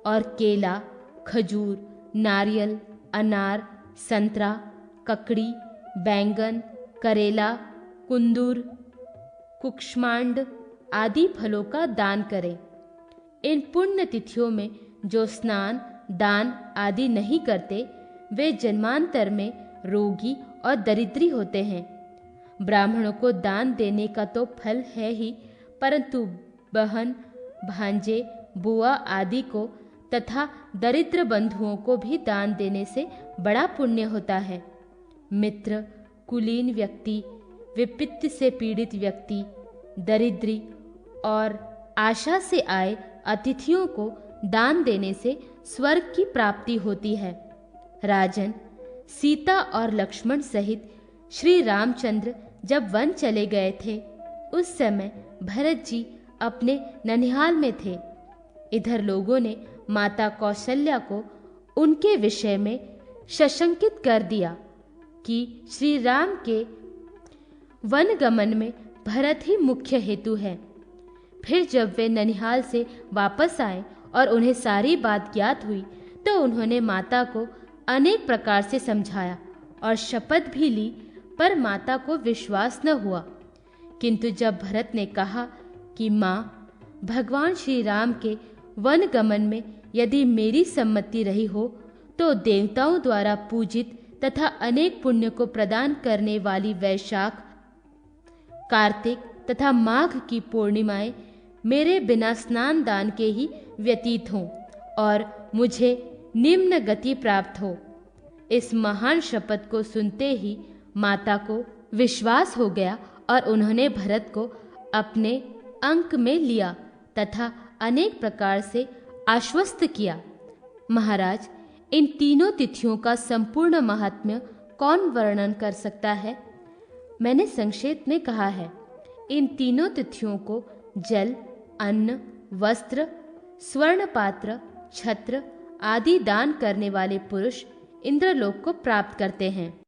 और केला, खजूर, नारियल, अनार, संतरा, ककड़ी, बैंगन, करेला, कुंदूर, कुष्मांड आदि फलों का दान करें। इन पुण्य तिथियों में जो स्नान दान आदि नहीं करते वे जन्मांतर में रोगी और दरिद्री होते हैं। ब्राह्मणों को दान देने का तो फल है ही, परंतु बहन, भांजे, बुआ आदि को तथा दरिद्र बंधुओं को भी दान देने से बड़ा पुण्य होता है। मित्र, कुलीन व्यक्ति, विपत्ति से पीड़ित व्यक्ति, दरिद्री और आशा से आए अतिथियों को दान देने से स्वर्ग की प्राप्ति होती है। राजन, सीता और लक्ष्मण सहित श्री रामचंद्र जब वन चले गए थे उस समय भरत जी अपने ननिहाल में थे। इधर लोगों ने माता कौशल्या को उनके विषय में सशंकित कर दिया कि श्री राम के वन गमन में भरत ही मुख्य हेतु है। फिर जब वे ननिहाल से वापस आए और उन्हें सारी बात ज्ञात हुई तो उन्होंने माता को अनेक प्रकार से समझाया और शपथ भी ली, पर माता को विश्वास न हुआ। किंतु जब भरत ने कहा कि माँ, भगवान श्री राम के वन गमन में यदि मेरी सम्मति रही हो तो देवताओं द्वारा पूजित तथा अनेक पुण्य को प्रदान करने वाली वैशाख, कार्तिक तथा माघ की पूर्णिमाएं मेरे बिना स्नान दान के ही व्यतीत हों और मुझे निम्न गति प्राप्त हो। इस महान शपथ को सुनते ही माता को विश्वास हो गया और उन्होंने भरत को अपने अंक में लिया तथा अनेक प्रकार से आश्वस्त किया। महाराज, इन तीनों तिथियों का संपूर्ण महात्म्य कौन वर्णन कर सकता है? मैंने संक्षेप में कहा है। इन तीनों तिथियों को जल, अन्न, वस्त्र, स्वर्ण पात्र, छत्र आदि दान करने वाले पुरुष इंद्रलोक को प्राप्त करते हैं।